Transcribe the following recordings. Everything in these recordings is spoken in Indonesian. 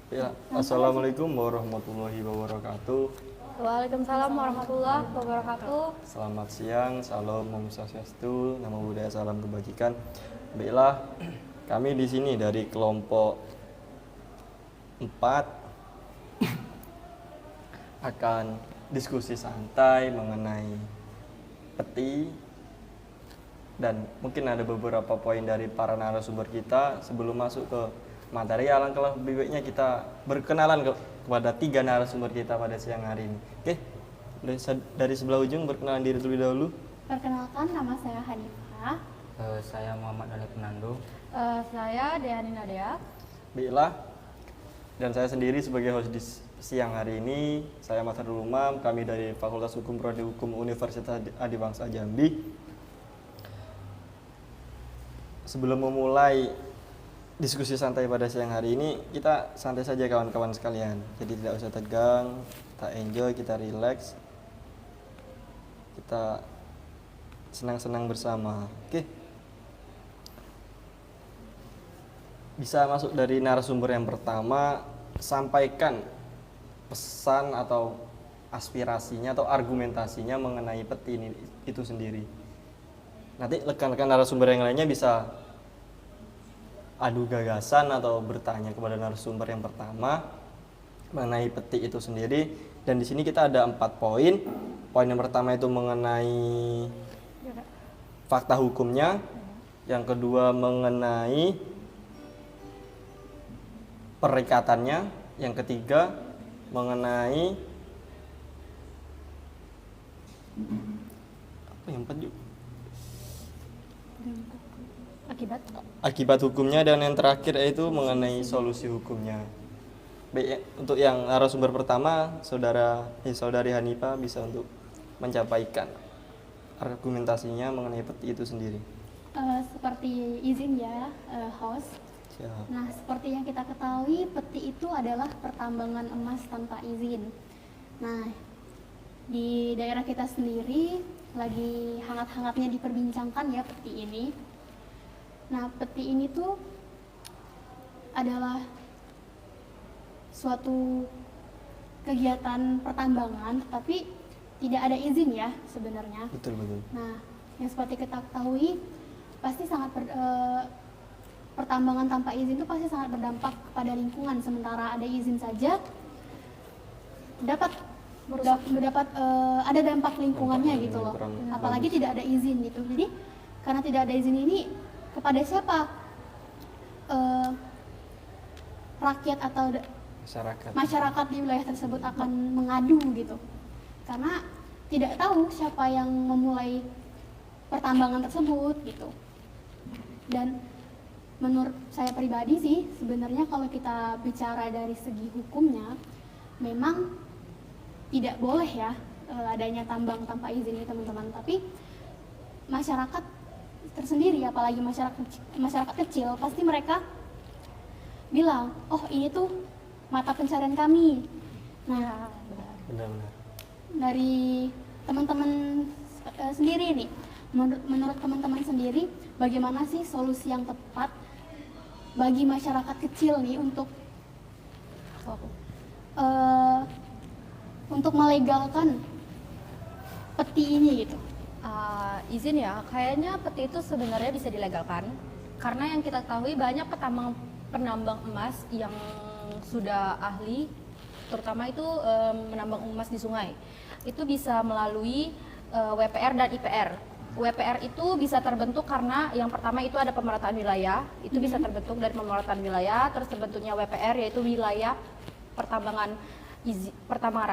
Ya, Assalamualaikum warahmatullahi wabarakatuh. Waalaikumsalam warahmatullahi wabarakatuh. Selamat siang, salam Om Swastiastu, namo buddhaya, salam kebajikan. Baiklah, kami di sini dari kelompok 4 akan diskusi santai mengenai peti, dan mungkin ada beberapa poin dari para narasumber kita. Sebelum masuk ke materi, alangkah lebih baiknya kita berkenalan kepada 3 narasumber kita pada siang hari ini. Oke, dari sebelah ujung berkenalan diri terlebih dahulu. Perkenalkan, nama saya Hanifah. Saya Muhammad Ali Penando. Saya Deani Nadia. Baiklah, dan saya sendiri sebagai host di siang hari ini, saya Mas Harul Umam, kami dari Fakultas Hukum Prodi Hukum Universitas Adibangsa Jambi. Sebelum memulai diskusi santai pada siang hari ini, kita santai saja kawan-kawan sekalian. Jadi tidak usah tegang, kita enjoy, kita relax, kita senang-senang bersama. Oke. Bisa masuk dari narasumber yang pertama, sampaikan pesan atau aspirasinya atau argumentasinya mengenai peti ini itu sendiri. Nanti rekan-rekan narasumber yang lainnya bisa adu gagasan atau bertanya kepada narasumber yang pertama mengenai peti itu sendiri. Dan di sini kita ada 4 poin. Poin yang pertama itu mengenai fakta hukumnya, yang kedua mengenai perikatannya, yang ketiga mengenai apa yang keempat juga? Akibat hukumnya, dan yang terakhir yaitu mengenai solusi hukumnya. Baik, untuk yang narasumber pertama, saudari Hanifah bisa untuk mencapaikan argumentasinya mengenai peti itu sendiri. Seperti izin ya, host. Siap. Nah, seperti yang kita ketahui, peti itu adalah pertambangan emas tanpa izin. Nah, di daerah kita sendiri lagi hangat-hangatnya diperbincangkan ya peti ini. Nah, peti ini tuh adalah suatu kegiatan pertambangan, tapi tidak ada izin ya sebenarnya. Betul. Nah, yang seperti kita ketahui, pasti pertambangan tanpa izin itu pasti sangat berdampak kepada lingkungan. Sementara ada izin saja ada dampak lingkungannya gitu loh. Apalagi tidak ada izin gitu. Jadi karena tidak ada izin ini, kepada siapa rakyat atau masyarakat di wilayah tersebut akan mengadu gitu, karena tidak tahu siapa yang memulai pertambangan tersebut gitu. Dan menurut saya pribadi sih, sebenarnya kalau kita bicara dari segi hukumnya, memang tidak boleh ya adanya tambang tanpa izin ini teman-teman. Tapi masyarakat tersendiri, apalagi masyarakat kecil, pasti mereka bilang, oh ini tuh mata pencarian kami. Nah, Benar. dari teman-teman sendiri nih, menurut teman-teman sendiri, bagaimana sih solusi yang tepat bagi masyarakat kecil nih untuk melegalkan peti ini gitu? Izin ya, kayaknya peti itu sebenarnya bisa dilegalkan karena yang kita ketahui banyak penambang emas yang sudah ahli, terutama itu menambang emas di sungai. Itu bisa melalui WPR dan IPR. WPR itu bisa terbentuk karena yang pertama itu ada pemerataan wilayah, itu bisa terbentuk dari pemerataan wilayah, terus terbentuknya WPR yaitu wilayah pertambangan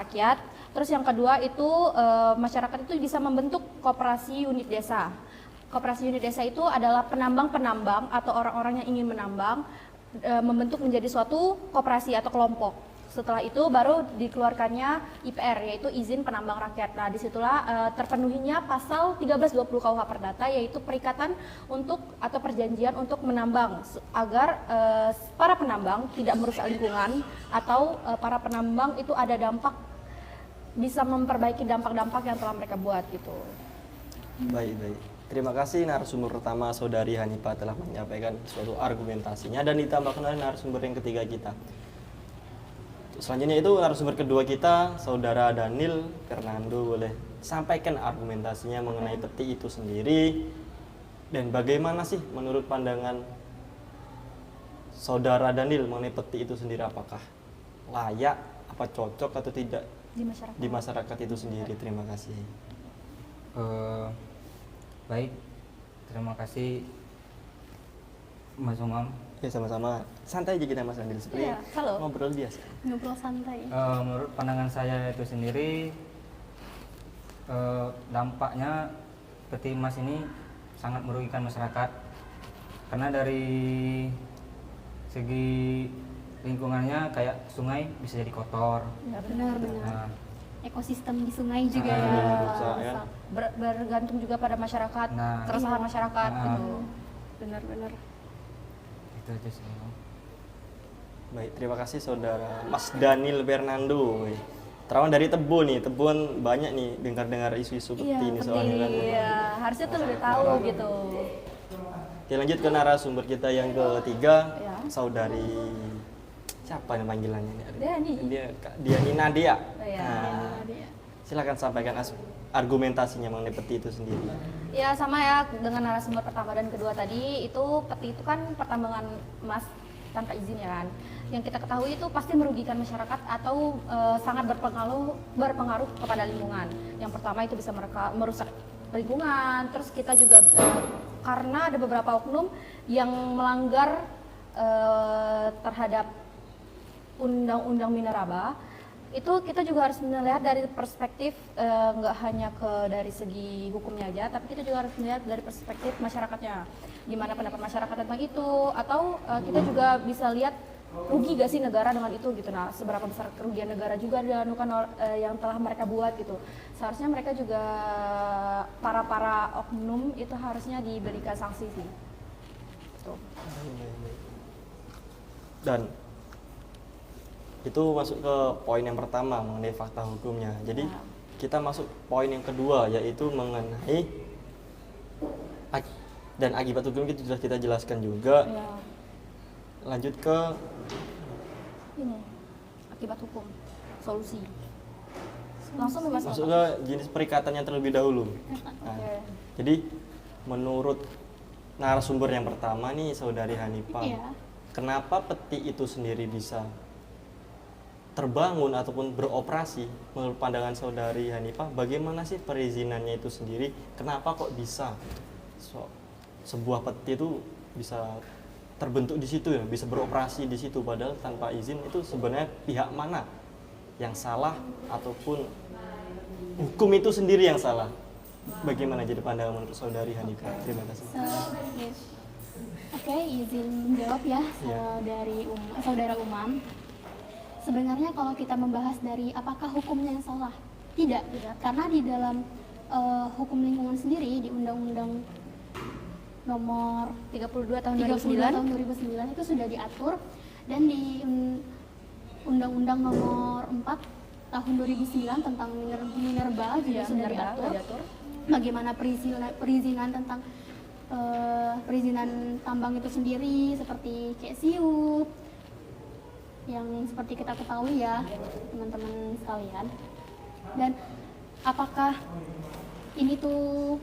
rakyat. Terus yang kedua itu masyarakat itu bisa membentuk koperasi unit desa. Koperasi unit desa itu adalah penambang-penambang atau orang-orang yang ingin menambang membentuk menjadi suatu koperasi atau kelompok. Setelah itu baru dikeluarkannya IPR, yaitu izin penambang rakyat. Nah, disitulah terpenuhinya pasal 1320 KUH Perdata, yaitu perikatan untuk atau perjanjian untuk menambang agar para penambang tidak merusak lingkungan atau para penambang itu ada dampak, bisa memperbaiki dampak-dampak yang telah mereka buat gitu. Baik. Terima kasih narasumber pertama saudari Hanifah telah menyampaikan suatu argumentasinya, dan ditambahkan oleh narasumber yang ketiga kita. Selanjutnya itu narasumber kedua kita, Saudara Daniel Fernando, boleh sampaikan argumentasinya mengenai peti itu sendiri dan bagaimana sih menurut pandangan Saudara Daniel mengenai peti itu sendiri, apakah layak, apa cocok atau tidak di masyarakat itu sendiri. Terima kasih. Baik, terima kasih Mas Umam. Ya sama-sama, santai aja kita Mas Daniel, seperti Iya, halo. ngobrol biasa. Ngobrol santai. Menurut pandangan saya itu sendiri, dampaknya peti emas ini sangat merugikan masyarakat karena dari segi lingkungannya kayak sungai bisa jadi kotor. Ya benar-benar. Nah, Ekosistem di sungai juga Ah, ya. rusak, ya. Bergantung juga pada masyarakat, Nah. keresahan masyarakat Ah. gitu. Benar-benar. itu aja sih. Baik, terima kasih Saudara Mas Daniel Fernando. Terawang dari Tebo nih, Tebon banyak nih dengar-dengar isu-isu peti ini soalnya kan. Iya, harusnya tuh lebih tahu gitu. Oke, lanjut ke narasumber kita yang ketiga, Ya. Saudari siapa nih panggilannya nih? Dani. Diani Nadia. Iya. Nah, silakan sampaikan argumentasinya mengenai peti itu sendiri. Ya sama ya dengan narasumber pertama dan kedua tadi, itu peti itu kan pertambangan emas tanpa izin ya kan. Yang kita ketahui itu pasti merugikan masyarakat atau sangat berpengaruh kepada lingkungan. Yang pertama itu bisa merusak lingkungan. Terus kita juga karena ada beberapa oknum yang melanggar terhadap undang-undang mineraba, itu kita juga harus melihat dari perspektif nggak hanya dari segi hukumnya aja, tapi kita juga harus melihat dari perspektif masyarakatnya, gimana pendapat masyarakat tentang itu, atau kita juga bisa lihat rugi gak sih negara dengan itu gitu. Nah, seberapa besar kerugian negara juga dilakukan yang telah mereka buat gitu. Seharusnya mereka juga para oknum itu harusnya diberikan sanksi sih. Tuh. Dan itu masuk ke poin yang pertama mengenai fakta hukumnya. Jadi kita masuk poin yang kedua, yaitu mengenai dan akibat hukum itu sudah kita jelaskan juga. Ya. Lanjut ke Ini akibat hukum, solusi. Langsung Mas. masuk ke jenis perikatannya terlebih dahulu. Nah, Oke. jadi menurut narasumber yang pertama nih, Saudari Hanifah, Iya. kenapa peti itu sendiri bisa terbangun ataupun beroperasi? Menurut pandangan Saudari Hanifah, bagaimana sih perizinannya itu sendiri? Kenapa kok bisa sebuah peti itu bisa terbentuk di situ ya, bisa beroperasi di situ, padahal tanpa izin? Itu sebenarnya pihak mana yang salah ataupun hukum itu sendiri yang salah? Bagaimana jadi pandangan menurut Saudari Hanifah? Terima kasih. Oke, izin menjawab ya, Iya. Saudara Umam. Sebenarnya kalau kita membahas dari apakah hukumnya yang salah, tidak. Karena di dalam hukum lingkungan sendiri di Undang-Undang Nomor 32 tahun 32 2009. tahun 2009 itu sudah diatur, dan di Undang-Undang Nomor 4 tahun 2009 tentang minerba juga sudah diatur. Bagaimana perizinan tentang perizinan tambang itu sendiri, seperti kayak siup yang seperti kita ketahui ya teman-teman sekalian. Dan apakah ini tuh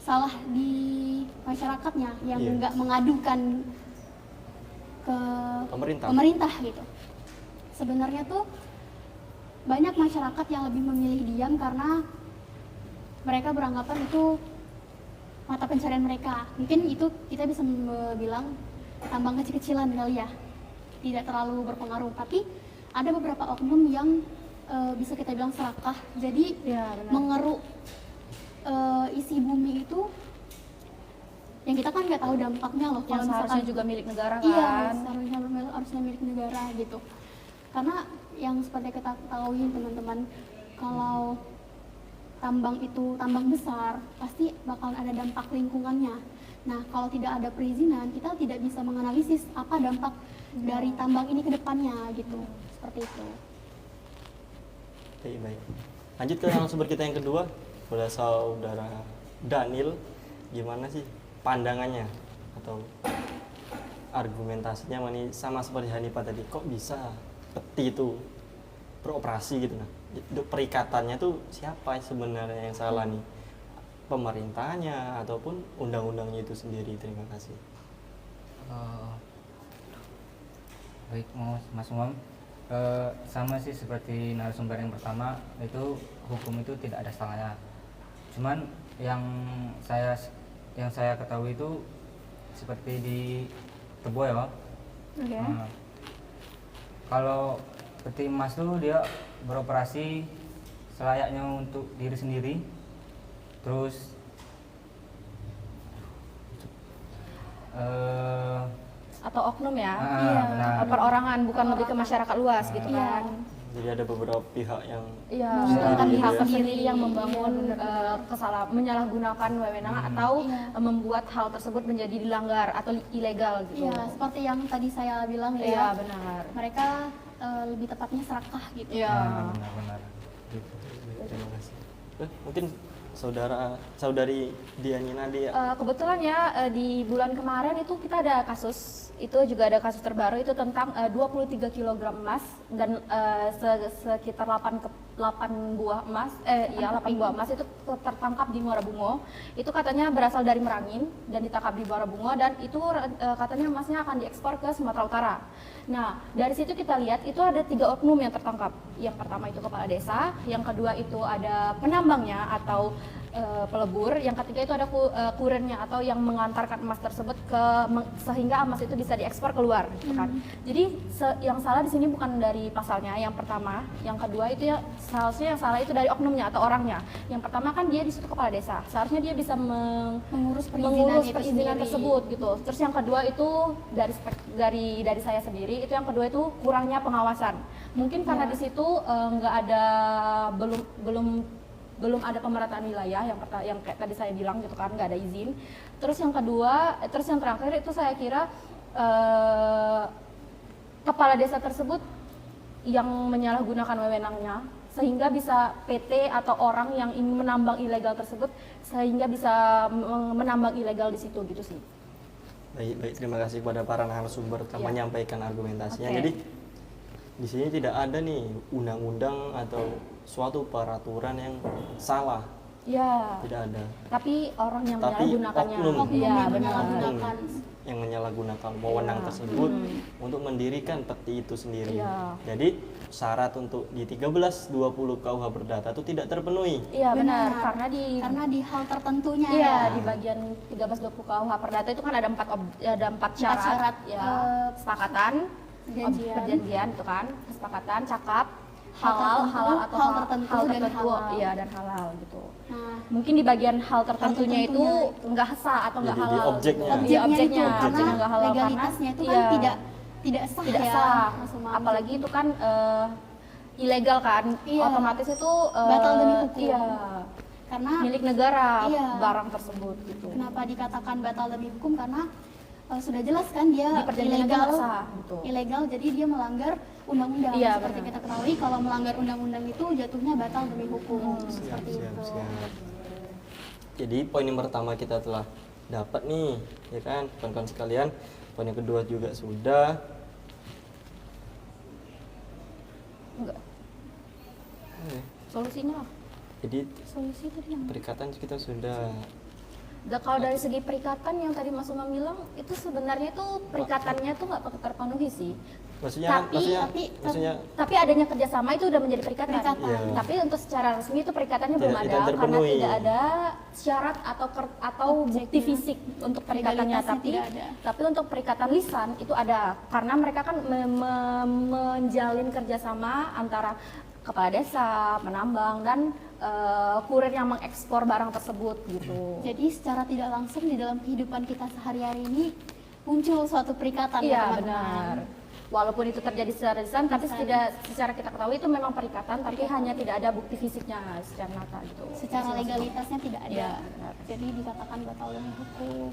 salah di masyarakatnya yang Iya. nggak mengadukan ke pemerintah gitu? Sebenarnya tuh banyak masyarakat yang lebih memilih diam karena mereka beranggapan itu mata pencarian mereka. Mungkin itu kita bisa bilang tambang kecil-kecilan kali ya, tidak terlalu berpengaruh. Tapi ada beberapa oknum yang bisa kita bilang serakah, jadi mengeruk isi bumi itu yang kita kan nggak tahu dampaknya loh. Yang Kalau seharusnya misalkan juga milik negara kan. iya, harusnya milik negara gitu. Karena yang seperti kita ketahui teman-teman, kalau tambang itu tambang besar, pasti bakal ada dampak lingkungannya. Nah, kalau tidak ada perizinan, kita tidak bisa menganalisis apa dampak dari tambang ini ke depannya gitu. Seperti itu. Oke, baik. Lanjut ke narasumber kita yang kedua, boleh Saudara Daniel, gimana sih pandangannya atau argumentasinya sama seperti Hanifah tadi, kok bisa peti itu beroperasi gitu. Nah, itu perikatannya tuh siapa sebenarnya yang salah nih? Pemerintahnya ataupun undang-undangnya itu sendiri? Terima kasih. Baik Mas Umam, sama sih seperti narasumber yang pertama, itu hukum itu tidak ada salahnya. Cuman yang saya ketahui itu seperti di Tebo ya. Oke. Kalau peti emas tuh dia beroperasi selayaknya untuk diri sendiri, terus Atau oknum ya, benar. perorangan, bukan lebih ke masyarakat luas gitu Iya. kan. Jadi ada beberapa pihak yang Iya, Menguntungkan pihak pihak tersendiri sendiri. yang membangun Iya, menyalahgunakan wewenang atau Iya. Membuat hal tersebut menjadi dilanggar atau ilegal gitu. Iya, seperti yang tadi saya bilang Iya, ya. benar. Mereka lebih tepatnya serakah gitu. Iya. benar-benar. terima kasih. Mungkin saudari Diani Nadia. Kebetulan ya di bulan kemarin itu kita ada kasus, itu juga ada kasus terbaru itu tentang 23 kg emas dan sekitar 8 buah emas, 8 buah emas itu tertangkap di Muara Bungo. Itu katanya berasal dari Merangin dan ditangkap di Muara Bungo, dan itu katanya emasnya akan diekspor ke Sumatera Utara. Nah, dari situ kita lihat itu ada 3 oknum yang tertangkap. Yang pertama itu kepala desa, yang kedua itu ada penambangnya atau pelebur, yang ketiga itu ada kurirnya atau yang mengantarkan emas tersebut sehingga emas itu bisa diekspor keluar gitu kan. Jadi yang salah di sini bukan dari pasalnya yang pertama, yang kedua itu ya seharusnya yang salah itu dari oknumnya atau orangnya. Yang pertama kan dia di situ kepala desa, seharusnya dia bisa Mengurus mengurus perizinan itu perizinan sendiri. tersebut gitu. Terus yang kedua itu dari saya sendiri itu yang kedua itu kurangnya pengawasan. Mungkin karena di situ nggak ada belum ada pemerataan wilayah yang kayak tadi saya bilang gitu kan, nggak ada izin. Terus yang kedua, terus yang terakhir itu saya kira kepala desa tersebut yang menyalahgunakan wewenangnya sehingga bisa PT atau orang yang ingin menambang ilegal tersebut sehingga bisa menambang ilegal di situ gitu sih. Baik, terima kasih kepada para narasumber telah Iya. menyampaikan argumentasinya. Oke. Jadi di sini tidak ada nih undang-undang atau suatu peraturan yang salah, Ya, tidak ada. tapi orang yang Tapi menyalahgunakannya. oknum. Iya, yang benar. menyalahgunakan. Yang menyalahgunakan wewenang Iya. tersebut untuk mendirikan peti itu sendiri. Iya. Jadi syarat untuk di 1320 KUH Perdata itu tidak terpenuhi. Iya, benar. Benar. Karena di hal tertentunya Iya, ya. di bagian 1320 KUH Perdata itu kan ada empat syarat, syarat, ya. Kesepakatan, perjanjian. perjanjian itu kan, kesepakatan, cakap, Hal halal, tertentu, halal atau hal tertentu dan halal. iya, dan halal gitu. Nah, Mungkin di bagian hal tertentunya itu tertentunya. nggak sah atau nggak Jadi di halal. objeknya. Di objeknya itu objeknya, karena objeknya nggak halal legalitasnya itu karena, kan iya, tidak sah tidak ya. sah. Mas Umam. Apalagi itu kan ilegal kan, Iya. otomatis itu Batal demi hukum. Iya, Karena milik negara Iya. barang tersebut gitu. kenapa dikatakan batal demi hukum, karena sudah jelas kan dia Di perjanjian ilegal, nggak sah, gitu. ilegal, jadi dia melanggar undang-undang. Iya, Seperti benar. kita ketahui kalau melanggar undang-undang itu jatuhnya batal demi hukum. Seperti itu. Jadi poin yang pertama kita telah dapat nih, ya kan, kawan-kawan sekalian. Poin yang kedua juga sudah. Enggak. Oke. Solusinya lah. Jadi Solusi tadi yang perikatan kita sudah. kalau dari segi perikatan yang tadi Mas Umam bilang itu sebenarnya itu perikatannya tuh nggak terpenuhi sih. Maksudnya, Tapi adanya kerjasama itu udah menjadi perikatan. Perikatan. Iya. Tapi untuk secara resmi itu perikatannya belum Tidak ada karena terpenuhi. tidak ada syarat atau bukti fisik untuk perikatannya. Legalitasnya tidak ada. Tapi untuk perikatan lisan itu ada karena mereka kan menjalin kerjasama antara kepala desa, penambang dan kurir yang mengekspor barang tersebut gitu. Jadi secara tidak langsung di dalam kehidupan kita sehari-hari ini muncul suatu perikatan Iya, ya, teman-teman. benar. Walaupun itu terjadi secara lisan, tapi secara kita ketahui itu memang perikatan, tapi hanya tidak ada bukti fisiknya secara nyata gitu. Secara legalitasnya tidak ada. Iya, benar. Jadi dikatakan batal demi hukum.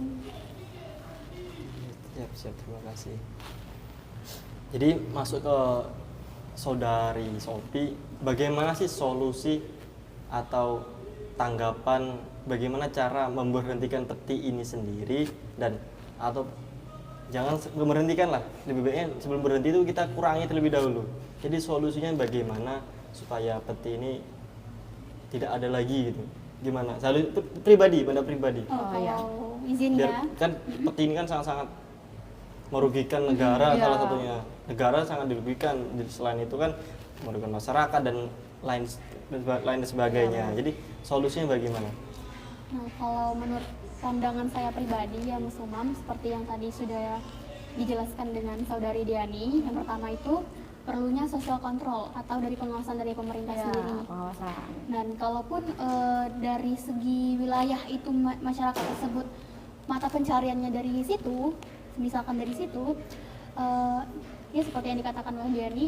Siap, terima kasih. Jadi masuk ke saudari Sophie, bagaimana sih solusi atau tanggapan bagaimana cara memberhentikan peti ini sendiri dan atau jangan memberhentikan lah, lebih baiknya sebelum berhenti itu kita kurangi terlebih dahulu. Jadi solusinya bagaimana supaya peti ini tidak ada lagi gitu, gimana? Selalu pribadi, pendapat pribadi. Oh, iya. kalau izin Biar ya. kan peti ini kan sangat-sangat merugikan negara, Iya. salah satunya negara sangat dirugikan. Jadi selain itu kan merugikan masyarakat dan lain sebagainya. Jadi solusinya bagaimana? Nah, kalau menurut pandangan saya pribadi ya Mas Umam, seperti yang tadi sudah dijelaskan dengan Saudari Diani, yang pertama itu perlunya social control atau dari pengawasan dari pemerintah Ya, sendiri. pengawasan. Dan kalaupun dari segi wilayah itu masyarakat tersebut mata pencariannya dari situ, misalkan dari situ, ya seperti yang dikatakan oleh Diani,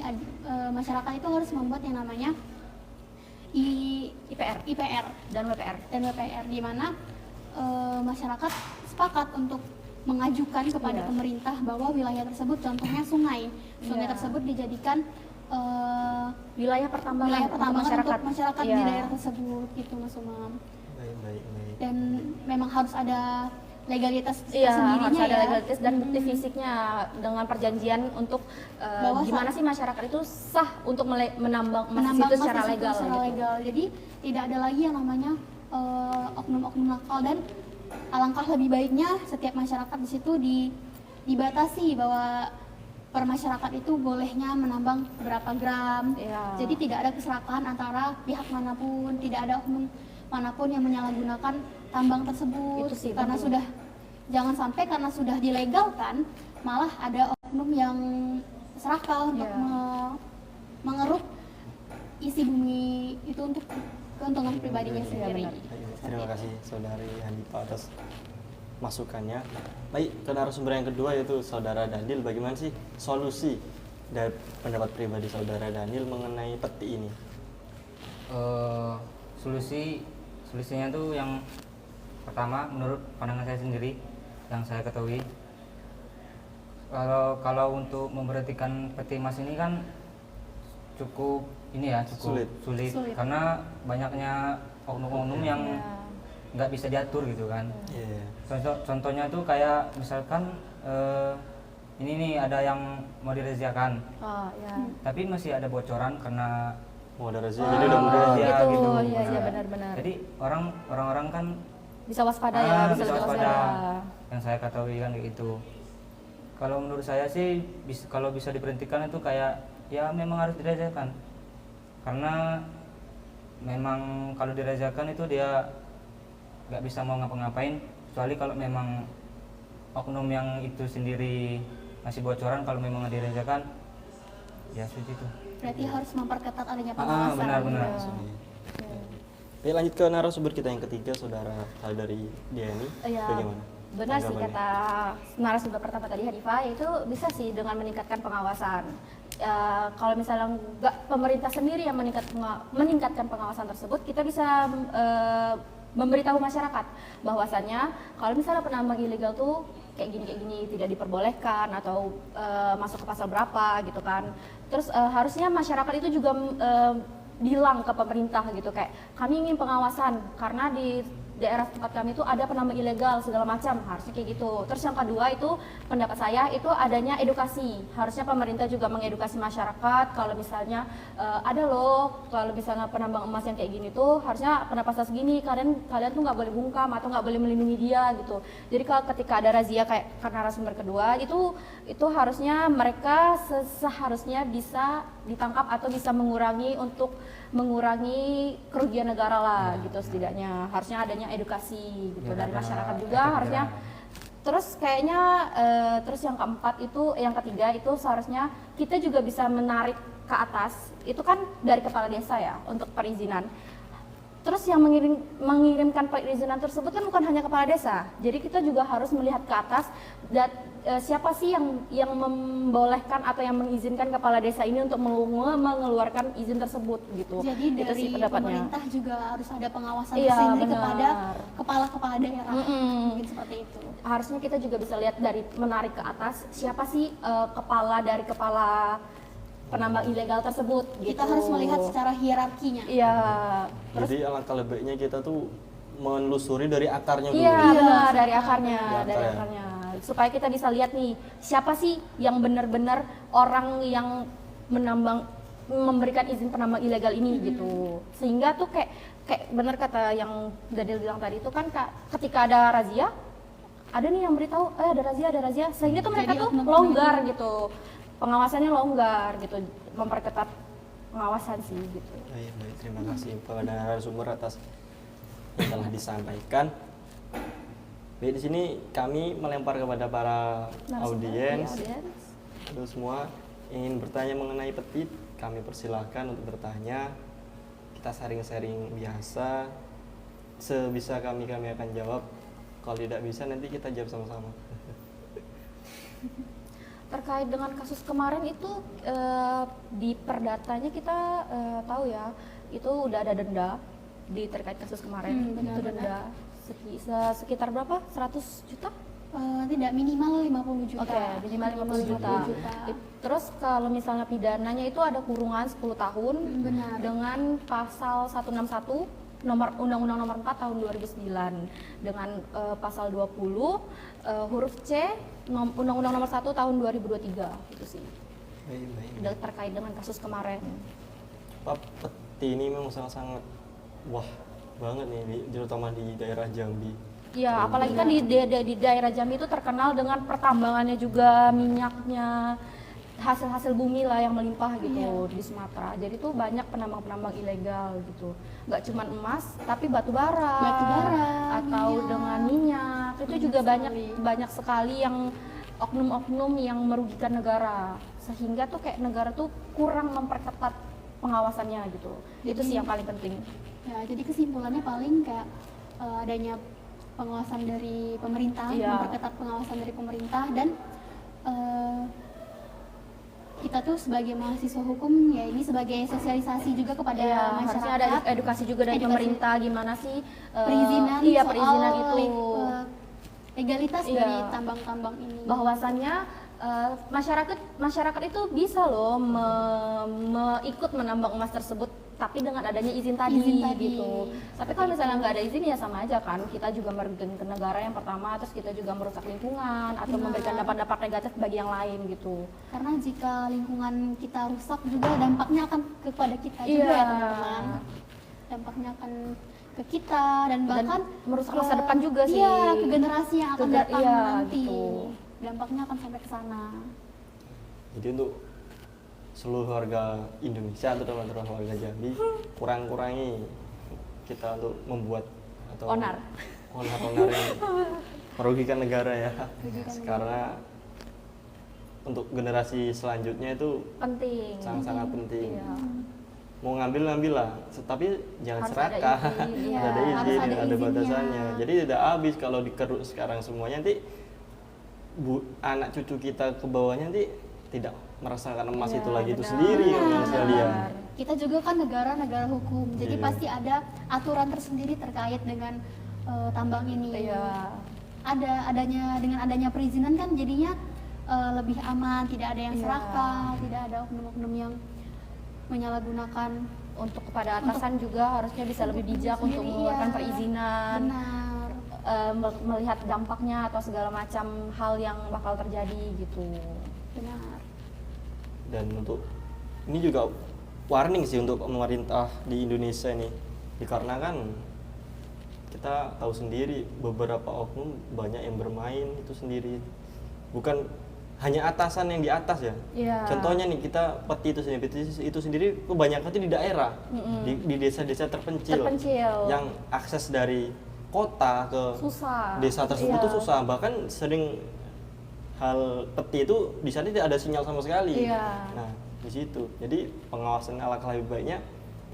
masyarakat itu harus membuat yang namanya IPR Dan WPR. dan WPR, di mana masyarakat sepakat untuk mengajukan kepada Iya. pemerintah bahwa wilayah tersebut, contohnya sungai Iya. tersebut dijadikan Wilayah pertambangan, wilayah untuk pertambangan untuk masyarakat di Iya. daerah tersebut gitu Mas Umam. Baik. Dan memang harus ada legalitas Iya, tersendirinya harus ada ya. legalitas dan bukti fisiknya dengan perjanjian untuk Bahwa gimana sih masyarakat itu sah untuk menambang emas Menambang itu emas secara di situ legal. secara gitu. legal. Jadi tidak ada lagi yang namanya oknum-oknum nakal, dan alangkah lebih baiknya setiap masyarakat di situ dibatasi bahwa per masyarakat itu bolehnya menambang berapa gram. Iya. Jadi tidak ada keserakahan antara pihak manapun, tidak ada oknum manapun yang menyalahgunakan tambang tersebut. Itu sih, karena betul. sudah, jangan sampai karena sudah dilegalkan malah ada oknum yang serakah untuk Iya. mengeruk isi bumi itu untuk keuntungan pribadinya sendiri. benar. Terima kasih Saudari Hanifa atas masukannya. Baik, ke narasumber yang kedua yaitu Saudara Daniel. Bagaimana sih solusi dari pendapat pribadi Saudara Daniel mengenai peti ini? Solusinya tuh yang pertama menurut pandangan saya sendiri yang saya ketahui, kalau untuk memberhentikan peti emas ini kan cukup Sulit. Sulit. karena banyaknya oknum-oknum yang Iya. nggak bisa diatur gitu kan. Iya. Contohnya tuh kayak misalkan ini nih ada yang mau dirahasiakan, Oh, ya. tapi masih ada bocoran karena Mau ada razia, jadi udah mudah. dia gitu. gitu. Iya, iya, Nah, benar-benar. Jadi orang-orang kan Bisa waspada ya, bisa lebih waspada. yang saya ketahui kan kayak gitu. Kalau menurut saya sih kalau bisa diberhentikan itu kayak ya memang harus dirahasiakan, karena memang kalau dirahasiakan itu dia nggak bisa mau ngapa-ngapain, kecuali kalau memang oknum yang itu sendiri masih bocoran. Kalau memang nggak dirahasiakan ya seperti itu. Berarti harus memperketat adanya pengawasan. Benar-benar. Baik, lanjut ke narasumber kita yang ketiga, Saudari Diani. Iya, Bagaimana? benar sih Tanggapannya? kata narasumber pertama tadi Hanifah, itu bisa sih dengan meningkatkan pengawasan. Kalau misalnya nggak pemerintah sendiri yang meningkatkan pengawasan tersebut, kita bisa memberitahu masyarakat bahwasannya kalau misalnya penambang ilegal tuh kayak gini tidak diperbolehkan atau masuk ke pasal berapa gitu kan. Terus harusnya masyarakat itu juga bilang ke pemerintah gitu, kayak kami ingin pengawasan karena di daerah tempat kami itu ada penambang ilegal segala macam, harusnya kayak gitu. Terus yang kedua itu pendapat saya itu adanya edukasi, harusnya pemerintah juga mengedukasi masyarakat kalau misalnya ada loh, kalau misalnya penambang emas yang kayak gini tuh harusnya kena pasal segini, kalian tuh nggak boleh bungkam atau nggak boleh melindungi dia gitu. Jadi kalau ketika ada razia kayak karena narasumber kedua itu harusnya mereka seharusnya bisa ditangkap atau bisa mengurangi kerugian negara lah gitu. Setidaknya harusnya adanya edukasi gitu Biar dari ada masyarakat juga efek harusnya. jerah. Terus kayaknya terus yang ketiga itu seharusnya kita juga bisa menarik ke atas, itu kan dari kepala desa ya untuk perizinan. Terus yang mengirimkan perizinan tersebut kan bukan hanya kepala desa, jadi kita juga harus melihat ke atas dan siapa sih yang membolehkan atau yang mengizinkan kepala desa ini untuk mengeluarkan izin tersebut gitu. Jadi Itu dari sih pendapatnya. pemerintah juga harus ada pengawasan Iya, tersendiri benar. kepada kepala-kepala daerah. Mm-mm. Mungkin seperti itu. Harusnya kita juga bisa lihat dari menarik ke atas siapa sih kepala penambang ilegal tersebut gitu. Kita harus melihat secara hierarkinya. Iya. Terus Jadi alangkah lebihnya kita tuh menelusuri dari akarnya dulu. iya Iya, benar, sama. dari akarnya, Dari dari akar ya. akarnya. supaya kita bisa lihat nih siapa sih yang benar-benar orang yang memberikan izin penambang ilegal ini gitu. Sehingga tuh kayak benar kata yang Daniel bilang tadi itu kan ketika ada razia, ada nih yang beritahu ada razia, sehingga tuh mereka Jadi, tuh oknum-oknum longgar itu. gitu, pengawasannya longgar gitu, memperketat pengawasan sih gitu. Baik, terima kasih kepada narasumber atas yang telah disampaikan. Baik, di sini kami melempar kepada para audiens. Untuk semua ingin bertanya mengenai peti, kami persilahkan untuk bertanya. Kita sharing-sharing biasa. Sebisa kami akan jawab. Kalau tidak bisa nanti kita jawab sama-sama. Terkait dengan kasus kemarin itu di perdatanya kita tahu ya, itu udah ada denda di terkait kasus kemarin. Benar, Itu denda sekitar berapa? 100 juta? Tidak, minimal 50 juta. Oke, minimal 50 juta. Terus kalau misalnya pidananya itu ada kurungan 10 tahun Benar. dengan pasal 161 Undang-Undang Nomor 4 Tahun 2009 dengan pasal 20 huruf C Undang-Undang Nomor 1 Tahun 2023 itu sih. Baik. Terkait dengan kasus kemarin. Pak, peti ini memang sangat-sangat wah banget nih, terutama di daerah Jambi. Ya, apalagi kan di daerah Jambi itu terkenal dengan pertambangannya juga, minyaknya, hasil-hasil bumi lah yang melimpah gitu di Sumatera. Jadi tuh banyak penambang-penambang ilegal gitu. Nggak cuma emas, tapi batu bara atau minyak. dengan minyak. Itu juga banyak sekali yang oknum-oknum yang merugikan negara. Sehingga tuh kayak negara tuh kurang memperketat pengawasannya gitu. Itu sih yang paling penting. Ya, jadi kesimpulannya paling kayak adanya pengawasan dari pemerintah, Iya. memperketat pengawasan dari pemerintah, dan kita tuh sebagai mahasiswa hukum ya ini sebagai sosialisasi juga kepada Ya, harusnya ada masyarakat. edukasi juga dari pemerintah gimana sih Perizinan, iya soal perizinan itu legalitas Iya. dari tambang-tambang ini. bahwasannya masyarakat itu bisa loh ikut menambang emas tersebut, tapi dengan adanya izin tadi, gitu. Tapi kalau misalnya nggak ada izin ya sama aja kan, kita juga merugikan ke negara yang pertama, terus kita juga merusak lingkungan atau memberikan dampak-dampak negatif bagi yang lain gitu. Karena jika lingkungan kita rusak juga dampaknya akan kepada kita juga ya teman-teman. Dampaknya akan ke kita dan bahkan merusak ke- masa depan juga sih. Iya, ke generasi yang akan datang nanti. Gitu. Dampaknya akan sampai ke sana. Jadi untuk seluruh warga Indonesia atau teman-teman warga Jambi, kurangi kita untuk membuat atau Onar yang merugikan negara ya. Karena untuk generasi selanjutnya itu Penting. sangat-sangat penting. Iya. Mau ngambil lah, tapi jangan Harus serakah. ada izin, iya. Harus ada izin, Harus ada ada izinnya. batasannya. Jadi tidak habis kalau dikeruk sekarang semuanya, nanti anak cucu kita ke bawahnya nanti tidak merasakan emas Iya, itu lagi itu benar. sendiri kan sekalian. Kita juga kan negara hukum, jadi Iya. pasti ada aturan tersendiri terkait dengan tambang ini. Iya. Dengan adanya perizinan kan jadinya lebih aman, tidak ada yang Iya. serakah, tidak ada oknum-oknum yang menyalahgunakan. Untuk kepada atasan juga harusnya bisa lebih bijak untuk sendiri, mengeluarkan iya. perizinan. Benar. Melihat dampaknya atau segala macam hal yang bakal terjadi gitu. Benar. Dan untuk ini juga warning sih untuk pemerintah di Indonesia nih, dikarenakan kita tahu sendiri beberapa oknum banyak yang bermain itu sendiri, bukan hanya atasan yang di atas ya. Iya. Contohnya nih kita peti itu sendiri kebanyakan itu di daerah, di desa-desa terpencil, yang akses dari kota ke Susah. desa tersebut Iya. tuh susah, bahkan sering hal peti itu di sana tidak ada sinyal sama sekali. Iya. Nah di situ jadi pengawasan alangkah lebih baiknya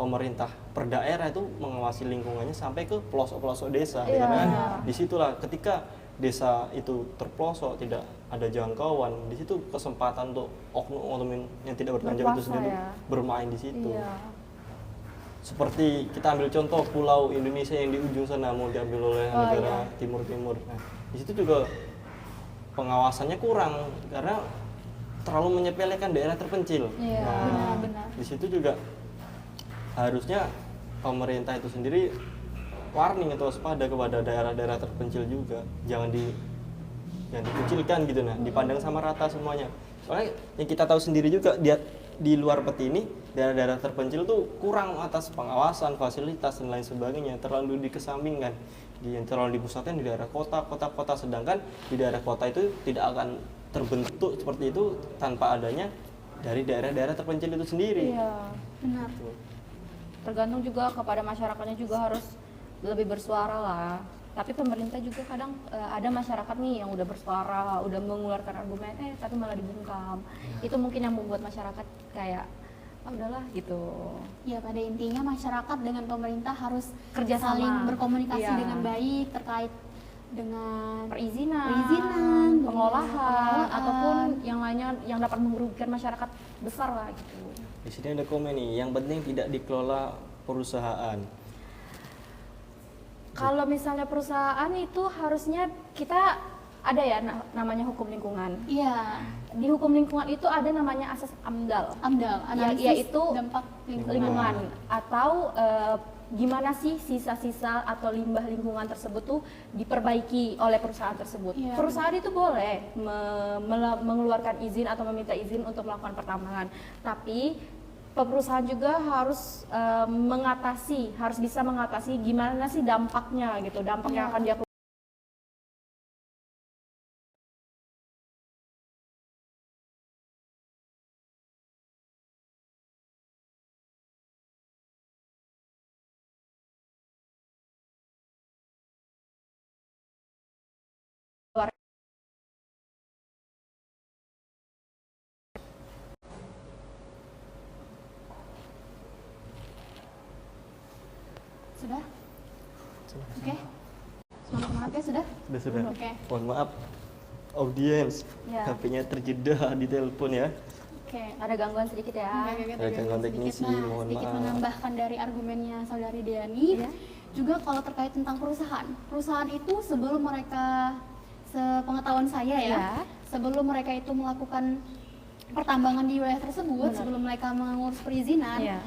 pemerintah per daerah itu mengawasi lingkungannya sampai ke pelosok-pelosok desa. Iya. Karena disitulah ketika desa itu terpelosok tidak ada jangkauan, di situ kesempatan untuk oknum-oknum yang tidak bertanggung jawab itu Berkuasa, sendiri ya. bermain di situ. Iya. Seperti kita ambil contoh pulau Indonesia yang di ujung sana mau diambil oleh negara timur-timur. Nah, di situ juga pengawasannya kurang karena terlalu menyepelekan daerah terpencil. Iya. Nah, Benar. di situ juga harusnya pemerintah itu sendiri warning atau waspada kepada daerah-daerah terpencil juga. Jangan yang dikucilkan gitu, nah dipandang sama rata semuanya. Soalnya yang kita tahu sendiri juga di luar peti ini daerah-daerah terpencil tuh kurang atas pengawasan, fasilitas dan lain sebagainya, terlalu dikesampingkan. Yang terlalu dipusatkan di daerah kota, sedangkan di daerah kota itu tidak akan terbentuk seperti itu tanpa adanya dari daerah-daerah terpencil itu sendiri. Iya, Benar. tergantung juga kepada masyarakatnya juga harus lebih bersuara lah. Tapi pemerintah juga kadang ada masyarakat nih yang udah bersuara, udah mengeluarkan argumen, tapi malah dibungkam. Itu mungkin yang membuat masyarakat kayak, ah udahlah gitu. Ya pada intinya masyarakat dengan pemerintah harus Kerjasama. saling berkomunikasi Iya. dengan baik terkait dengan Perizinan, pengolahan, pengolahan. ataupun yang lainnya yang dapat merugikan masyarakat besar lah gitu. Di sini ada komen nih, yang penting tidak dikelola perusahaan. Kalau misalnya perusahaan itu harusnya kita ada ya namanya hukum lingkungan. Iya, Di hukum lingkungan itu ada namanya asas AMDAL. AMDAL, analisis yaitu dampak lingkungan atau gimana sih sisa-sisa atau limbah lingkungan tersebut tuh diperbaiki oleh perusahaan tersebut. Iya. Perusahaan itu boleh mengeluarkan izin atau meminta izin untuk melakukan pertambangan, tapi perusahaan juga harus harus bisa mengatasi gimana sih dampaknya gitu, dampak yang Iya. akan dia Sudah? Oke. Semangat ya sudah? Sudah. Oke. Mohon maaf, audiens, Ya. HP-nya terjeda di telepon ya. Oke. ada gangguan sedikit ya. Ada gangguan teknisi, mohon sedikit maaf. menambahkan dari argumennya saudari Diani. Iya. Juga kalau terkait tentang perusahaan itu sebelum mereka, sepengetahuan saya ya, Iya. sebelum mereka itu melakukan pertambangan di wilayah tersebut, Benar. sebelum mereka mengurus perizinan, Iya.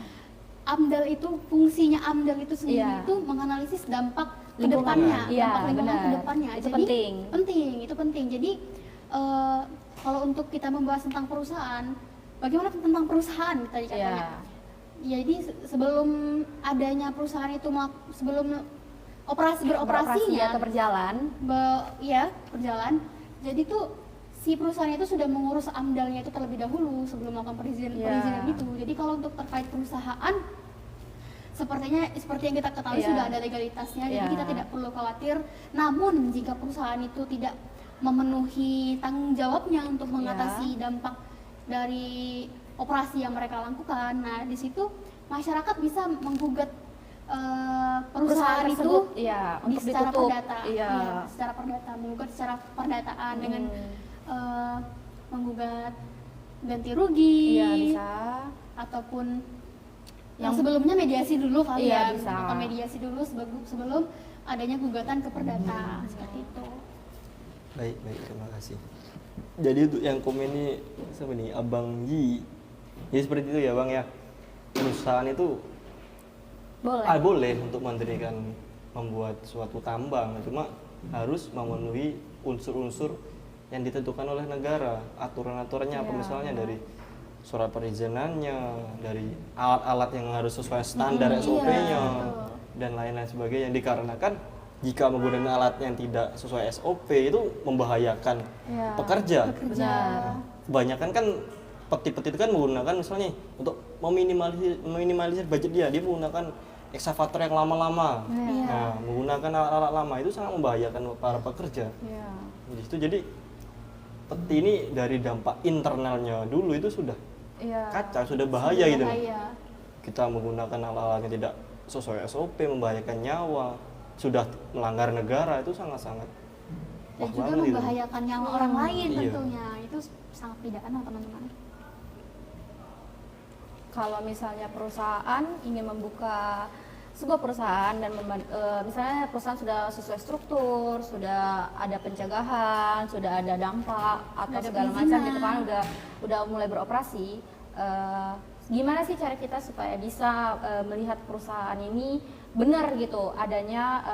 AMDAL itu fungsinya AMDAL itu sendiri Iya. itu menganalisis dampak Lingkungan. kedepannya, Iya, dampak lingkungan benar. kedepannya. Itu penting. Itu penting. Jadi kalau untuk kita membahas tentang perusahaan, bagaimana tentang perusahaan tadi katanya? Iya. Jadi sebelum adanya perusahaan itu sebelum Beroperasi beroperasinya atau berjalan. berjalan. Jadi tuh si perusahaan itu sudah mengurus AMDAL-nya itu terlebih dahulu sebelum melakukan perizinan Iya. itu. Jadi kalau untuk terkait perusahaan seperti yang kita ketahui Iya. sudah ada legalitasnya, jadi Iya. kita tidak perlu khawatir. Namun jika perusahaan itu tidak memenuhi tanggung jawabnya untuk mengatasi dampak dari operasi yang mereka lakukan, nah di situ masyarakat bisa menggugat perusahaan itu tersebut, iya, untuk secara ditutup. perdata, Iya. secara perdata, menggugat secara perdataan dengan menggugat ganti rugi, Iya, bisa. ataupun yang Yang- sebelumnya mediasi dulu kali Iya, ya, bisa. melakukan mediasi dulu sebelum adanya gugatan ke perdata seperti itu. Baik, terima kasih. Jadi untuk yang komen ini siapa nih? Abang Yi. Jadi seperti itu ya, Bang ya. Perusahaan itu Boleh. boleh untuk mendirikan membuat suatu tambang, cuma harus memenuhi unsur-unsur yang ditentukan oleh negara, aturan-aturannya apa Iya, misalnya benar. dari surat perizinannya, dari alat-alat yang harus sesuai standar Iya, SOP-nya betul. dan lain-lain sebagainya. Dikarenakan jika menggunakan alat yang tidak sesuai SOP itu membahayakan Iya. pekerja. Benar. Kebanyakan kan peti-peti itu kan menggunakan misalnya untuk meminimalisir budget dia menggunakan ekskavator yang lama-lama. Iya. Nah, menggunakan alat-alat lama itu sangat membahayakan para pekerja. Iya. Di situ jadi peti ini dari dampak internalnya dulu itu sudah Iya. kacau, sudah bahaya gitu. Bahaya. Kita menggunakan alat-alat yang tidak sesuai SOP, membahayakan nyawa, sudah melanggar negara, itu sangat-sangat Dan wah juga banget itu. membahayakan nyawa orang lain Iya. tentunya. Itu sangat pidana teman-teman. Kalau misalnya perusahaan ingin membuka sebuah perusahaan dan misalnya perusahaan sudah sesuai struktur, sudah ada pencegahan, sudah ada dampak atau Sudah ada segala macam perizinan. gitu kan, udah mulai beroperasi. Gimana sih cara kita supaya bisa melihat perusahaan ini benar gitu adanya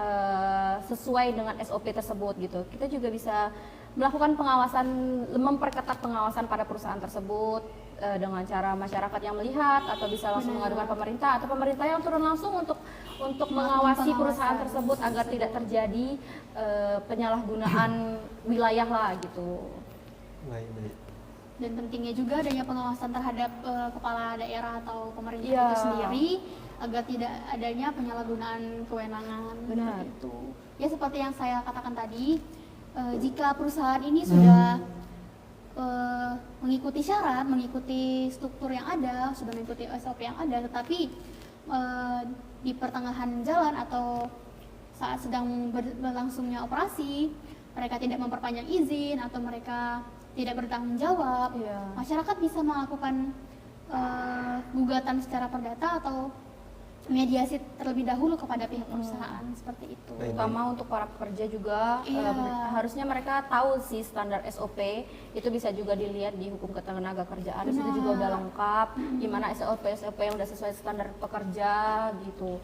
sesuai dengan SOP tersebut gitu? Kita juga bisa melakukan pengawasan, memperketat pengawasan pada perusahaan tersebut dengan cara masyarakat yang melihat atau bisa langsung mengadukan pemerintah atau pemerintah yang turun langsung untuk mengawasi perusahaan tersebut agar tidak terjadi penyalahgunaan wilayah lah gitu. Baik, baik. Dan pentingnya juga adanya pengawasan terhadap kepala daerah atau pemerintah Iya. itu sendiri agar tidak adanya penyalahgunaan kewenangan. Benar. Seperti itu. Ya seperti yang saya katakan tadi, jika perusahaan ini sudah mengikuti syarat, mengikuti struktur yang ada, sudah mengikuti SOP yang ada, tetapi di pertengahan jalan atau saat sedang berlangsungnya operasi, mereka tidak memperpanjang izin atau mereka tidak bertanggung jawab, Iya. masyarakat bisa melakukan gugatan secara perdata atau mediasi terlebih dahulu kepada pihak perusahaan seperti itu. Baik. Terutama untuk para pekerja juga Iya. harusnya mereka tahu sih standar SOP itu bisa juga dilihat di hukum ketenaga kerjaan. Di situ juga udah lengkap gimana SOP yang udah sesuai standar pekerja gitu.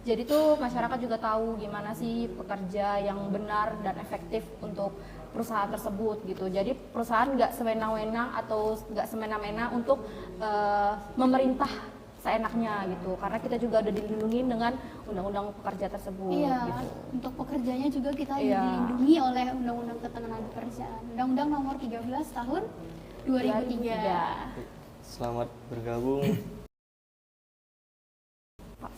Jadi tuh masyarakat juga tahu gimana sih pekerja yang benar dan efektif untuk perusahaan tersebut gitu. Jadi perusahaan nggak sewenang-wenang atau nggak semena-mena untuk memerintah seenaknya gitu, karena kita juga udah dilindungi dengan undang-undang pekerja tersebut. Iya, Gitu. untuk pekerjanya juga kita Iya. dilindungi oleh Undang-Undang Ketenagakerjaan. Undang-Undang Nomor 13 Tahun 2003. Selamat bergabung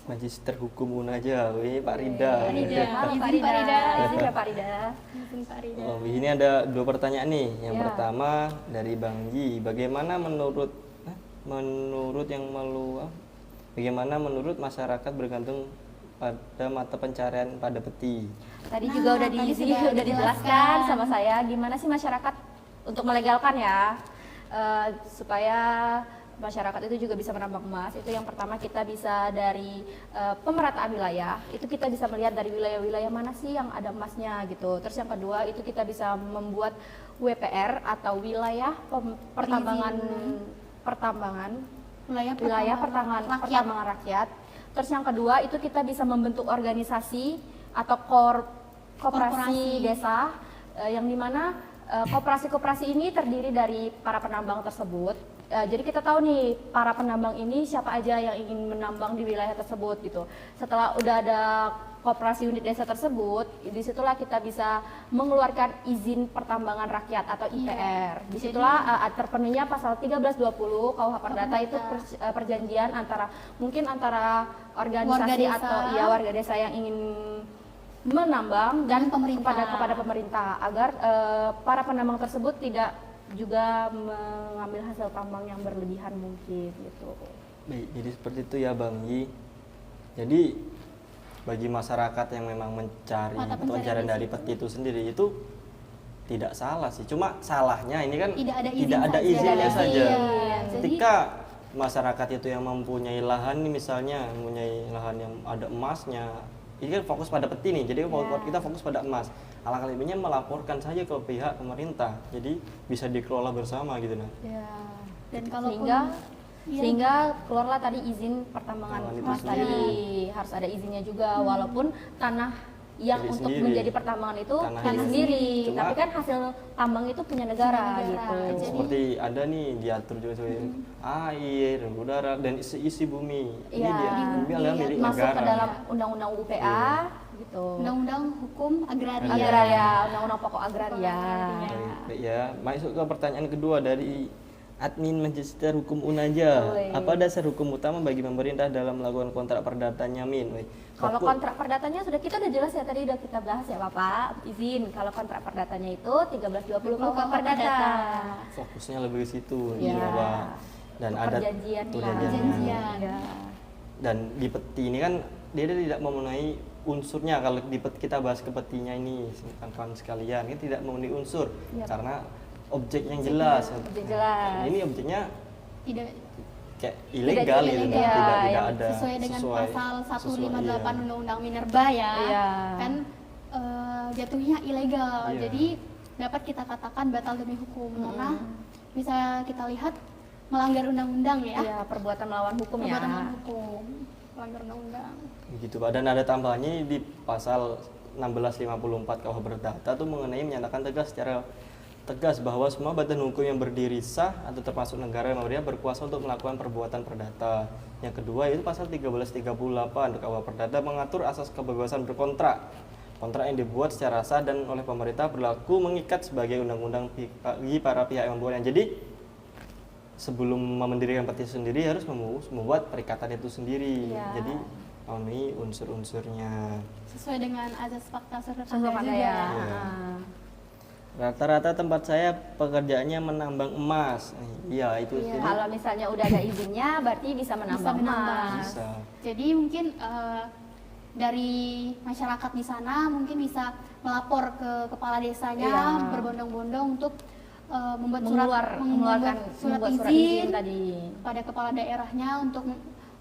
Magister Hukum Unaja, Pak Rida. Pak Rida. Halo Izin Pak Pak Rida. Rida. Izin ya Pak Rida. Izin Pak Rida. Oh, ini ada 2 pertanyaan nih. Yang Ya. pertama dari Bang Ji, bagaimana menurut bagaimana menurut masyarakat bergantung pada mata pencarian pada peti? Tadi Nah, juga udah tadi diisi, sudah udah dijelaskan dijelaskan. sama saya gimana sih masyarakat untuk melegalkan ya, supaya masyarakat itu juga bisa menambang emas. Itu yang pertama, kita bisa dari pemerataan wilayah, itu kita bisa melihat dari wilayah-wilayah mana sih yang ada emasnya gitu. Terus yang kedua itu kita bisa membuat WPR atau wilayah pertambangan wilayah pertambangan rakyat. Terus yang kedua itu kita bisa membentuk organisasi atau koperasi desa, yang dimana koperasi-koperasi ini terdiri dari para penambang tersebut. Jadi kita tahu nih para penambang ini siapa aja yang ingin menambang di wilayah tersebut gitu. Setelah udah ada koperasi unit desa tersebut, disitulah kita bisa mengeluarkan izin pertambangan rakyat atau IPR. Disitulah terpenuhnya pasal 1320 KUH Perdata, itu perjanjian antara organisasi Warga desa. atau warga desa yang ingin menambang dan pemerintah. kepada pemerintah agar para penambang tersebut tidak juga mengambil hasil tambang yang berlebihan mungkin gitu. Baik, jadi seperti itu ya Bang Yi. Jadi bagi masyarakat yang memang mencari Mata atau pencarian pencarian dari di situ. peti itu sendiri itu tidak salah sih. Cuma salahnya ini kan Tidak ada izin tidak ada saja. izinnya Tidak ada saja. izin. Iya, Ketika masyarakat itu yang mempunyai lahan nih, misalnya mempunyai lahan yang ada emasnya, ini kan fokus pada peti nih, jadi kita fokus pada emas. Alangkah lebihnya melaporkan saja ke pihak pemerintah, jadi bisa dikelola bersama gitu nah. Ya. Dan kalau Sehingga keluarlah tadi izin pertambangan Pertambangan itu emas tadi, sendiri. harus ada izinnya juga, walaupun tanah yang Milik untuk sendiri. menjadi pertambangan itu Tanah tanah sendiri. sendiri, Cuma- tapi kan hasil tambang itu punya negara, Punya negara. gitu. Jadi- Seperti ada nih diatur juga sebagai air, udara dan isi bumi. Ini Iya, dia bumi adalah milik masuk negara. ke dalam undang-undang UPA gitu. Undang-Undang Hukum Agraria. Agraria, undang-undang pokok agraria. Baik ya, masuk ke pertanyaan kedua dari admin Magister Hukum Unaja. Woi. Apa dasar hukum utama bagi pemerintah dalam melakukan kontrak perdatanya, Min? Woi. Kalau Fokus- kontrak perdatanya kita udah jelas ya, tadi udah kita bahas ya Bapak. Izin kalau kontrak perdatanya itu 1320 KUH Perdata. fokusnya lebih ke situ, Ya. bahwa dan ada Perjanjian. Perjanjian. Ya. dan di peti ini kan dia tidak memenuhi unsurnya. Kalau kita bahas ke petinya ini kawan-kawan sekalian, ini tidak memenuhi unsur Yap. karena objek yang jelas. Objek jelas. Ini objeknya Tidak kayak ilegal gitu, ilegal. tidak Yang ada sesuai dengan pasal 158 iya. Undang-Undang Minerba ya. Iya. Kan jatuhnya ilegal. Iya. Jadi dapat kita katakan batal demi hukum karena bisa kita lihat melanggar undang-undang ya. Ya, perbuatan melawan hukum ya. Perbuatan melawan hukum, melanggar undang-undang. Begitu Pak. Dan ada tambahannya di pasal 1654 KUH Perdata itu mengenai menyatakan secara tegas bahwa semua badan hukum yang berdiri sah atau termasuk negara yang memerintah berkuasa untuk melakukan perbuatan perdata. Yang kedua itu pasal 1338 KUH Perdata mengatur asas kebebasan berkontrak. Kontrak yang dibuat secara sah dan oleh pemerintah berlaku mengikat sebagai undang-undang bagi para pihak yang membuatnya. Jadi sebelum mendirikan petisi sendiri harus membuat perikatan itu sendiri. Iya. Jadi memenuhi unsur-unsurnya. Sesuai dengan azas fakta survei Contoh juga. ya. Iya. Rata-rata tempat saya pekerjaannya menambang emas. Iya, itu Iya. jadi Kalau misalnya udah ada izinnya, berarti bisa menambang menambang. emas. bisa. Jadi mungkin dari masyarakat di sana mungkin bisa melapor ke kepala desanya Iya. berbondong-bondong untuk membuat Mengeluarkan surat surat izin izin tadi. pada kepala daerahnya untuk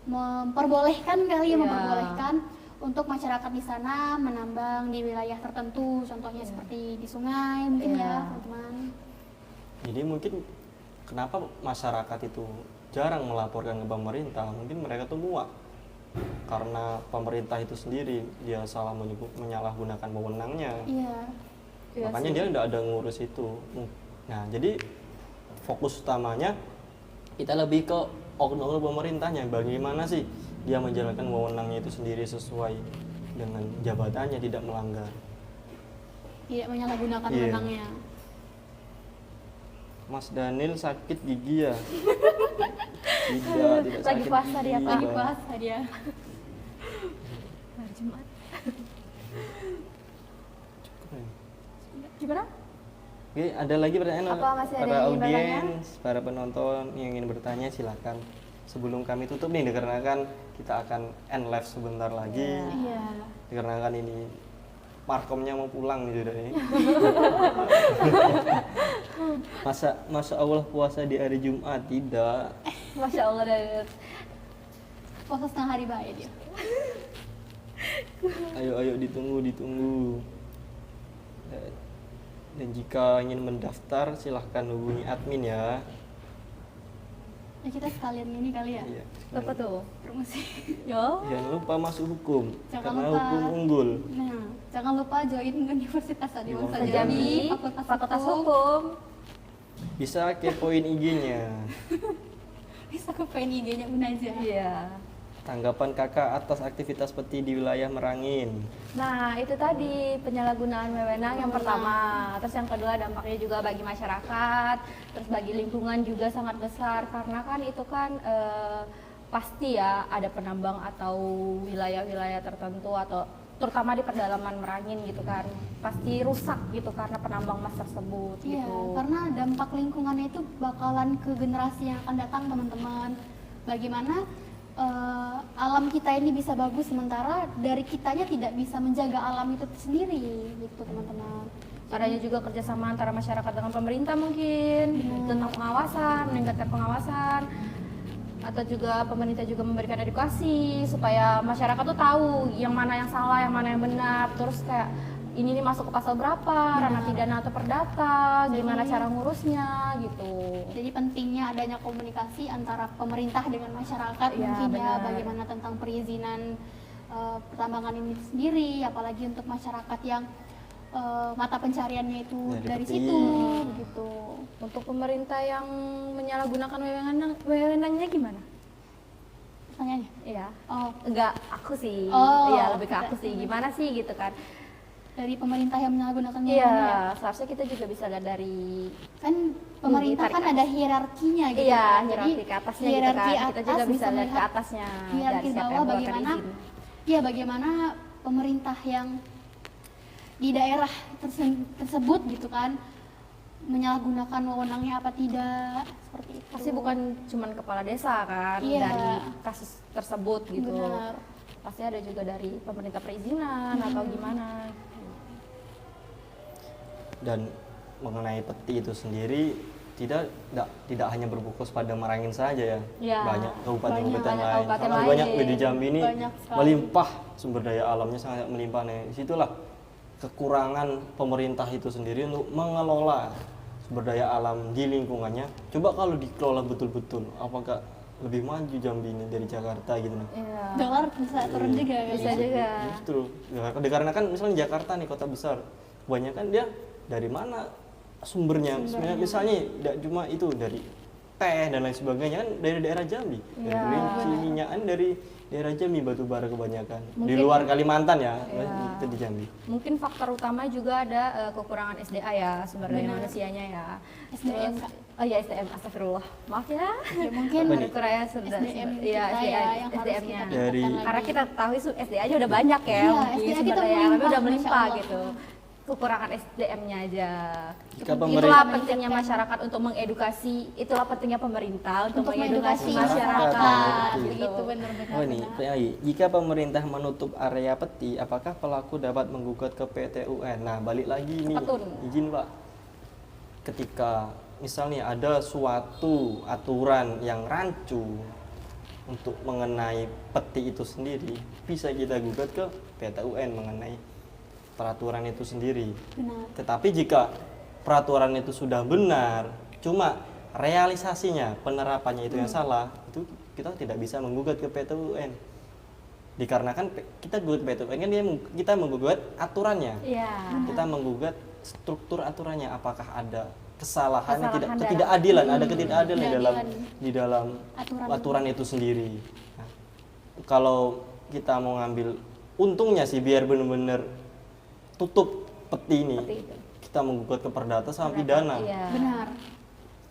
memperbolehkan kali ya, Iya. memperbolehkan untuk masyarakat di sana menambang di wilayah tertentu, contohnya seperti di sungai mungkin Iya. ya teman-teman. Jadi mungkin kenapa masyarakat itu jarang melaporkan ke pemerintah? Mungkin mereka tuh muak karena pemerintah itu sendiri dia salah menyalahgunakan wewenangnya. Iya. Iya Makanya sih. dia tidak ada ngurus itu. Nah, jadi fokus utamanya kita lebih ke oknum pemerintahnya. Bagaimana sih dia menjalankan wewenangnya itu sendiri sesuai dengan jabatannya, tidak melanggar. Tidak menyalahgunakan Iya. wewenangnya. Mas Daniel sakit gigi ya? Tidak Lagi sakit puasa dia, gigi, Lagi Bang. puasa dia. Hari Jumat. Cukup ya. Gimana? Oke, ada lagi pertanyaan Apa masih ada para yang ingin audiens, para penonton yang ingin bertanya silakan. Sebelum kami tutup nih, dikarenakan kita akan end live sebentar lagi. Iya. Iya. Dikarenakan ini markomnya mau pulang nih sudah ini. Masa Allah puasa di hari Jumat? Tidak. Masya Allah dari Puasa setengah hari baik dia. Ayo ditunggu. Dan jika ingin mendaftar silahkan hubungi admin ya. Ya kita sekalian ini kali ya. Iya. apa tuh? Promosi. Yo. Jangan lupa masuk hukum Jangan karena lupa. hukum unggul. Nah, jangan lupa join Universitas Adiwang Iya, Sajami, Fakultas Hukum. Bisa kepoin IG-nya. Bisa ke PNIG-nya Munajah. Iya. Tanggapan kakak atas aktivitas peti di wilayah Merangin. Nah, itu tadi penyalahgunaan wewenang yang Wewenang. pertama. Terus yang kedua dampaknya juga bagi masyarakat, terus bagi lingkungan juga sangat besar karena kan itu kan pasti ya ada penambang atau wilayah-wilayah tertentu atau terutama di pedalaman Merangin gitu kan. Pasti rusak gitu karena penambang emas tersebut Iya, gitu. karena dampak lingkungannya itu bakalan ke generasi yang akan datang teman-teman. Bagaimana alam kita ini bisa bagus sementara dari kitanya tidak bisa menjaga alam itu sendiri gitu teman-teman. Adanya juga kerjasama antara masyarakat dengan pemerintah mungkin tentang pengawasan, meningkatkan pengawasan, atau juga pemerintah juga memberikan edukasi supaya masyarakat tuh tahu yang mana yang salah, yang mana yang benar, terus kayak ini nih masuk ke pasal berapa, ranah pidana atau perdata, gimana cara ngurusnya gitu. Jadi pentingnya adanya komunikasi antara pemerintah dengan masyarakat Iya, mungkin ya, benar. bagaimana tentang perizinan pertambangan ini sendiri, apalagi untuk masyarakat yang mata pencariannya itu Dari dari peti. situ gitu. Untuk pemerintah yang menyalahgunakan wewenangnya gimana? Pertanyaannya? Iya. Oh, Enggak, aku sih. Oh, Iya, lebih ke aku enggak. sih. Gimana sih gitu kan? dari pemerintah yang menyalahgunakan Iya, wewenang ya. seharusnya kita juga bisa lihat dari Kan pemerintah kan tarik ada hierarkinya gitu. iya, kan. Jadi, hierarki ke atasnya gitu hierarki kan. Kita juga atas bisa lihat ke melihat atasnya hierarki dari siapa bawah yang mengeluarkan bagaimana izin. ya bagaimana pemerintah yang di daerah tersebut gitu kan menyalahgunakan wewenangnya apa tidak seperti itu. Pasti bukan cuman kepala desa kan Iya. dari kasus tersebut gitu. Benar. Pasti ada juga dari pemerintah perizinan atau gimana. Dan mengenai peti itu sendiri tidak hanya berfokus pada Merangin saja ya. Ya, Banyak kabupaten-kabupaten banyak lain. kabupaten Sangat lain. banyak di Jambi ini Banyak sekali. melimpah sumber daya alamnya sangat melimpah. Nah, disitulah kekurangan pemerintah itu sendiri untuk mengelola sumber daya alam di lingkungannya. Coba kalau dikelola betul-betul, apakah lebih maju Jambi ini dari Jakarta gitu nah. Iya. Dolar bisa turun juga kan? Bisa juga. Justru dikarenakan misalnya Jakarta nih kota besar, kebanyakan dia dari mana sumbernya? Sebenarnya misalnya tidak cuma itu dari teh dan lain sebagainya kan dari daerah Jambi, dari Iya. kerinci, minyakan dari daerah Jambi, batu bara kebanyakan. Di Mungkin- luar Kalimantan ya, Iya. itu di Jambi. Mungkin faktor utama juga ada kekurangan SDA ya, sumber daya Benar. manusianya ya. SDM, Terus- Kak. Oh ya SDM, astagfirullah. Maaf ya. Ya, mungkin Apa nih? Kurangnya sudah SDM iya, kita ya yang harus SDM-nya. kita Dari- tingkatkan Karena lagi. kita tahu SDA aja udah banyak ya, Iya, mungkin SDA sumber kita daya alamnya melimpah, udah Masya melimpah Allah. gitu. Kekurangan SDM-nya aja. Jika Itulah pemerintah pentingnya masyarakat untuk mengedukasi, itulah pentingnya pemerintah untuk mengedukasi masyarakat. masyarakat. Betul. Begitu Gitu, benar-benar. Oh ini, lagi. Jika pemerintah menutup area peti, apakah pelaku dapat menggugat ke PT UN? Nah, balik lagi nih. Petun. Izin, Pak. Ketika misalnya ada suatu aturan yang rancu untuk mengenai peti itu sendiri, bisa kita gugat ke PT UN mengenai peraturan itu sendiri. Benar. Tetapi jika peraturan itu sudah benar, cuma realisasinya, penerapannya itu yang salah, itu kita tidak bisa menggugat ke PT UN. Dikarenakan kita gugat ke PT UN kan kita menggugat aturannya. Iya. Kita menggugat struktur aturannya, apakah ada kesalahan, Kesalahan dalam- ketidakadilan, ada ketidakadilan ketidakadilan. di dalam aturan itu sendiri. Nah, kalau kita mau ngambil untungnya sih biar benar-benar tutup peti ini, Peti itu. kita menggugat ke perdata sama pidana. Iya. Benar.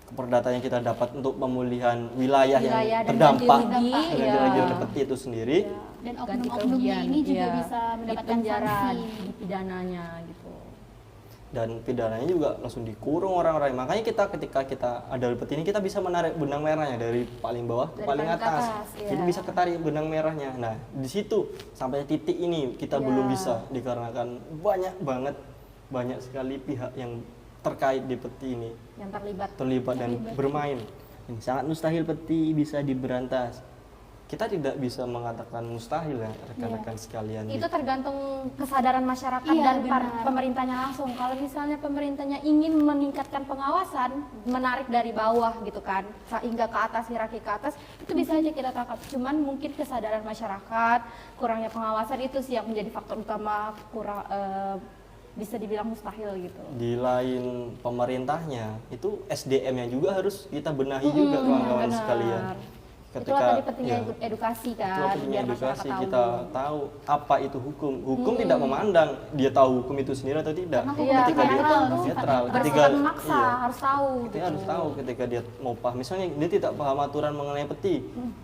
Ke perdata yang kita dapat untuk pemulihan wilayah Wilayah yang dan terdampak ganti rugi, dengan iya. dirajam peti itu sendiri. Dan Ganti oknum-oknumnya kerugian, ini juga iya. bisa mendapatkan dipenjara, sanksi. dipidananya gitu. Dan pidananya juga langsung dikurung orang-orang. Makanya ketika kita ada peti ini kita bisa menarik benang merahnya dari paling bawah ke Dari paling paling ke atas. atas, iya. Jadi bisa ketarik benang merahnya. Nah, di situ sampai titik ini kita Iya. belum bisa dikarenakan banyak sekali pihak yang terkait di peti ini Yang terlibat dan bermain. Ini sangat mustahil peti bisa diberantas. Kita tidak bisa mengatakan mustahil ya rekan-rekan sekalian. itu tergantung kesadaran masyarakat Iya, dan benar. pemerintahnya langsung. Kalau misalnya pemerintahnya ingin meningkatkan pengawasan, menarik dari bawah gitu kan, sehingga ke atas, hierarki ke atas, itu bisa aja kita tangkap. Cuman mungkin kesadaran masyarakat, kurangnya pengawasan itu sih yang menjadi faktor utama bisa dibilang mustahil gitu. Di lain pemerintahnya itu SDM-nya juga harus kita benahi juga kawan-kawan benar. sekalian. Itulah tadi pentingnya ya, edukasi itulah kan, pentingnya biar masyarakat edukasi tahu. kita tahu apa itu hukum. Hukum tidak memandang dia tahu hukum itu sendiri atau tidak. Karena hukum Iya, ketika dia netral, netral, bersifat memaksa, iya, harus tahu. kita harus tahu ketika dia mau paham. Misalnya dia tidak paham aturan mengenai peti,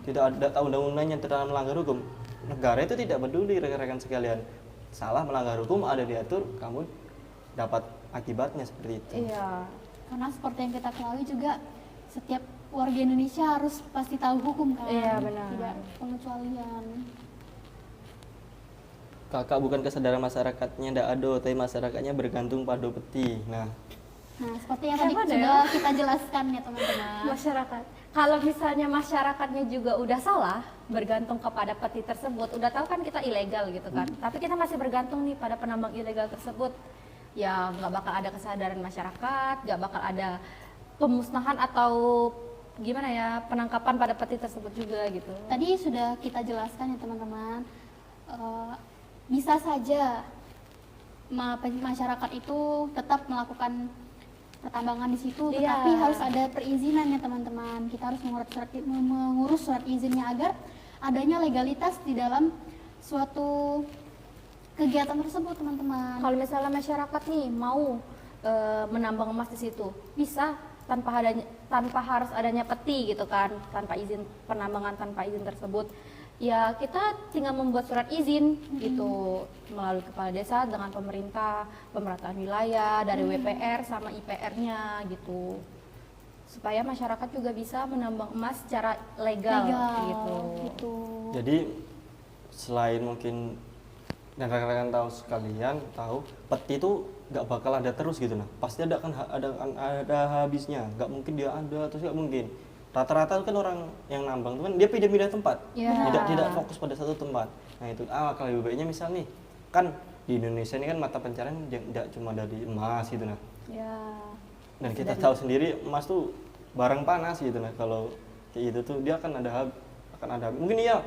tidak ada tahu undang-undangnya, tidak melanggar hukum. Negara itu tidak peduli rekan-rekan sekalian. Salah melanggar hukum ada diatur, kamu dapat akibatnya seperti itu. Iya. Karena seperti yang kita ketahui juga setiap warga Indonesia harus pasti tahu hukum kan. Iya, benar. Tidak pengecualian. Kakak bukan kesadaran masyarakatnya ndak ada, tapi masyarakatnya bergantung pada peti. Nah, Seperti yang tadi Sama deh. sudah kita jelaskan ya teman-teman. Masyarakat. Kalau misalnya masyarakatnya juga udah salah, bergantung kepada peti tersebut, udah tahu kan kita ilegal gitu kan. Tapi kita masih bergantung nih pada penambang ilegal tersebut. Ya nggak bakal ada kesadaran masyarakat, nggak bakal ada pemusnahan atau gimana ya penangkapan pada peti tersebut juga gitu. Tadi sudah kita jelaskan ya teman-teman. Bisa saja masyarakat itu tetap melakukan pertambangan di situ, Iya. tetapi harus ada perizinan ya teman-teman. Kita harus mengurus surat izinnya agar adanya legalitas di dalam suatu kegiatan tersebut teman-teman. Kalau misalnya masyarakat nih mau menambang emas di situ, bisa tanpa harus adanya peti gitu kan, tanpa izin penambangan, tanpa izin tersebut. Ya kita tinggal membuat surat izin gitu melalui kepala desa dengan pemerintah, pemerataan wilayah dari WPR sama IPR-nya gitu. Supaya masyarakat juga bisa menambang emas secara legal, gitu. jadi selain mungkin dan rekan-rekan tahu sekalian tahu peti itu nggak bakal ada terus gitu, nah pasti ada ada habisnya, nggak mungkin dia ada terus, nggak mungkin. Rata-rata kan orang yang nambang itu kan dia pindah-pindah tempat, Ya. tidak fokus pada satu tempat. Nah itu kalau lebih baiknya misal nih kan di Indonesia ini kan mata pencarian tidak cuma dari emas gitu nah, Ya. dan kita tahu sendiri emas tuh barang panas gitu nah. Kalau kayak gitu tuh dia akan ada mungkin iya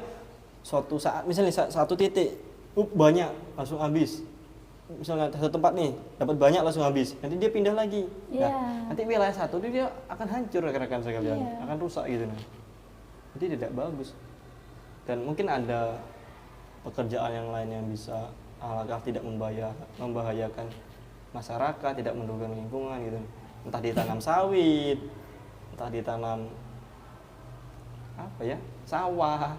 suatu saat misalnya satu titik banyak langsung habis, misalnya satu tempat nih dapat banyak langsung habis, nanti dia pindah lagi. Iya. Nah, nanti wilayah satu dia akan hancur rekan-rekan sekalian, Iya. akan rusak gitu nah. Jadi tidak bagus. Dan mungkin ada pekerjaan yang lain yang bisa alangkah tidak membahayakan masyarakat, tidak merugikan lingkungan gitu. Entah ditanam sawit, entah ditanam apa ya, sawah,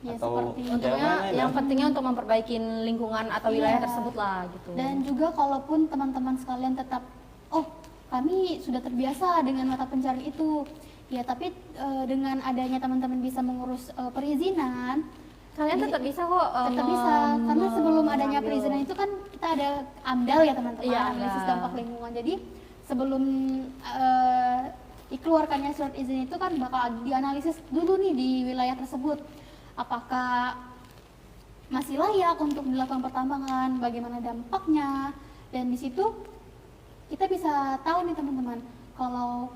Ya, atau seperti Untungnya mana yang ya? pentingnya untuk memperbaiki lingkungan atau wilayah Iya. tersebut lah gitu. Dan juga kalaupun teman-teman sekalian tetap, oh kami sudah terbiasa dengan mata pencarian itu, ya tapi dengan adanya teman-teman bisa mengurus perizinan, Kalian tetap bisa kok tetap bisa, karena sebelum adanya mengambil. perizinan itu kan kita ada AMDAL ya teman-teman, Iya, analisis AMDAL. dampak lingkungan. Jadi sebelum dikeluarkannya surat izin itu kan bakal dianalisis dulu nih di wilayah tersebut, apakah masih layak untuk dilakukan pertambangan, bagaimana dampaknya, dan di situ kita bisa tahu nih teman-teman kalau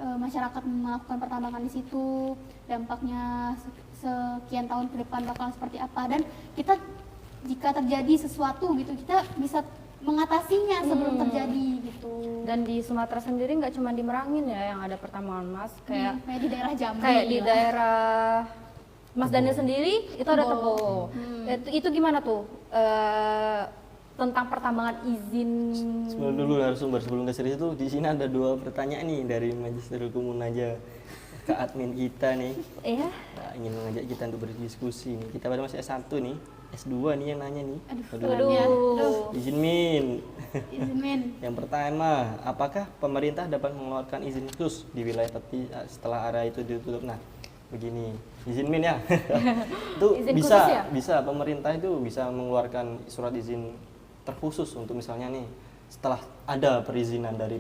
masyarakat melakukan pertambangan di situ dampaknya sekian tahun ke depan bakal seperti apa, dan kita jika terjadi sesuatu gitu kita bisa mengatasinya sebelum terjadi gitu. Dan di Sumatera sendiri nggak cuma di Merangin ya yang ada pertambangan emas, kayak Kayak di daerah Jambi, kayak di lah. daerah Mas Daniel sendiri itu ada Tebo. Tebo. Itu gimana tuh tentang pertambangan izin? Sebelum dulu narasumber sebelum ke serius itu di sini ada 2 pertanyaan nih dari Magister Hukum Unaja ke admin kita nih. Iya. Nah, ingin mengajak kita untuk berdiskusi nih. Kita pada masih S1 nih, S2 nih yang nanya nih. Aduh. Izin Min. Izin Min. Yang pertama, apakah pemerintah dapat mengeluarkan izin khusus di wilayah peti setelah area itu ditutup? Nah, begini, izin Min ya. Itu Izin bisa, khusus ya? bisa pemerintah itu bisa mengeluarkan surat izin terkhusus untuk misalnya nih setelah ada perizinan dari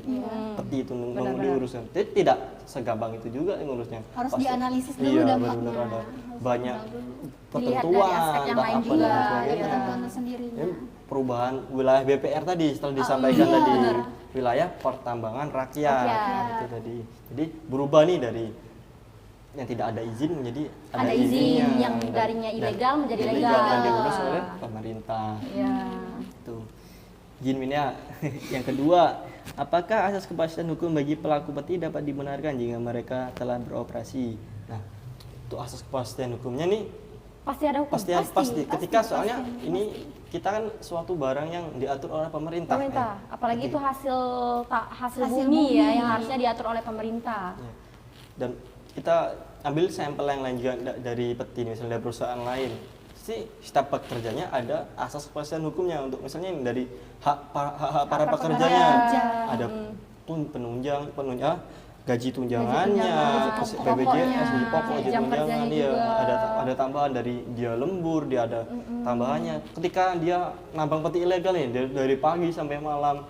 peti itu diuruskan. Jadi tidak segampang itu juga ngurusnya. Harus Pasti- dianalisis dulu iya, dampaknya. benar-benar ada Harus banyak dilihat dulu. Dilihat ketentuan dari aspek yang entah lain apa juga, dan sebagainya. iya. Ketentuan tersendirinya. Ya, perubahan wilayah BPR tadi setelah disampaikan iya, tadi benar. wilayah pertambangan rakyat. Rakyat. Itu tadi. Jadi berubah nih dari yang tidak ada izin menjadi Ada izin izinnya. yang darinya ilegal menjadi ilegal legal. dan diurus oleh pemerintah. Iya. Itu. Izin Min ya. Yang kedua, apakah asas kepastian hukum bagi pelaku peti dapat dibenarkan jika mereka telah beroperasi? Nah, itu asas kepastian hukumnya nih Pasti ada hukum. pasti. Ketika soalnya pasti. ini kita kan suatu barang yang diatur oleh pemerintah. Pemerintah, ya. apalagi Jadi, itu hasil Hasil bumi bumi. ya yang harusnya diatur oleh pemerintah. ya. Dan kita ambil sampel yang lain juga dari peti misalnya dari perusahaan lain. Setiap pekerjanya ada asas kepastian hukumnya untuk misalnya dari hak para pekerjanya. pekerja. Ada penunjang gaji tunjangannya, gaji pokoknya, BPJS, gaji pokok, gaji jam tunjangan, kerjanya iya, juga. ada tambahan dari dia lembur, dia ada tambahannya. Ketika dia nambang peti ilegal nih dari pagi sampai malam,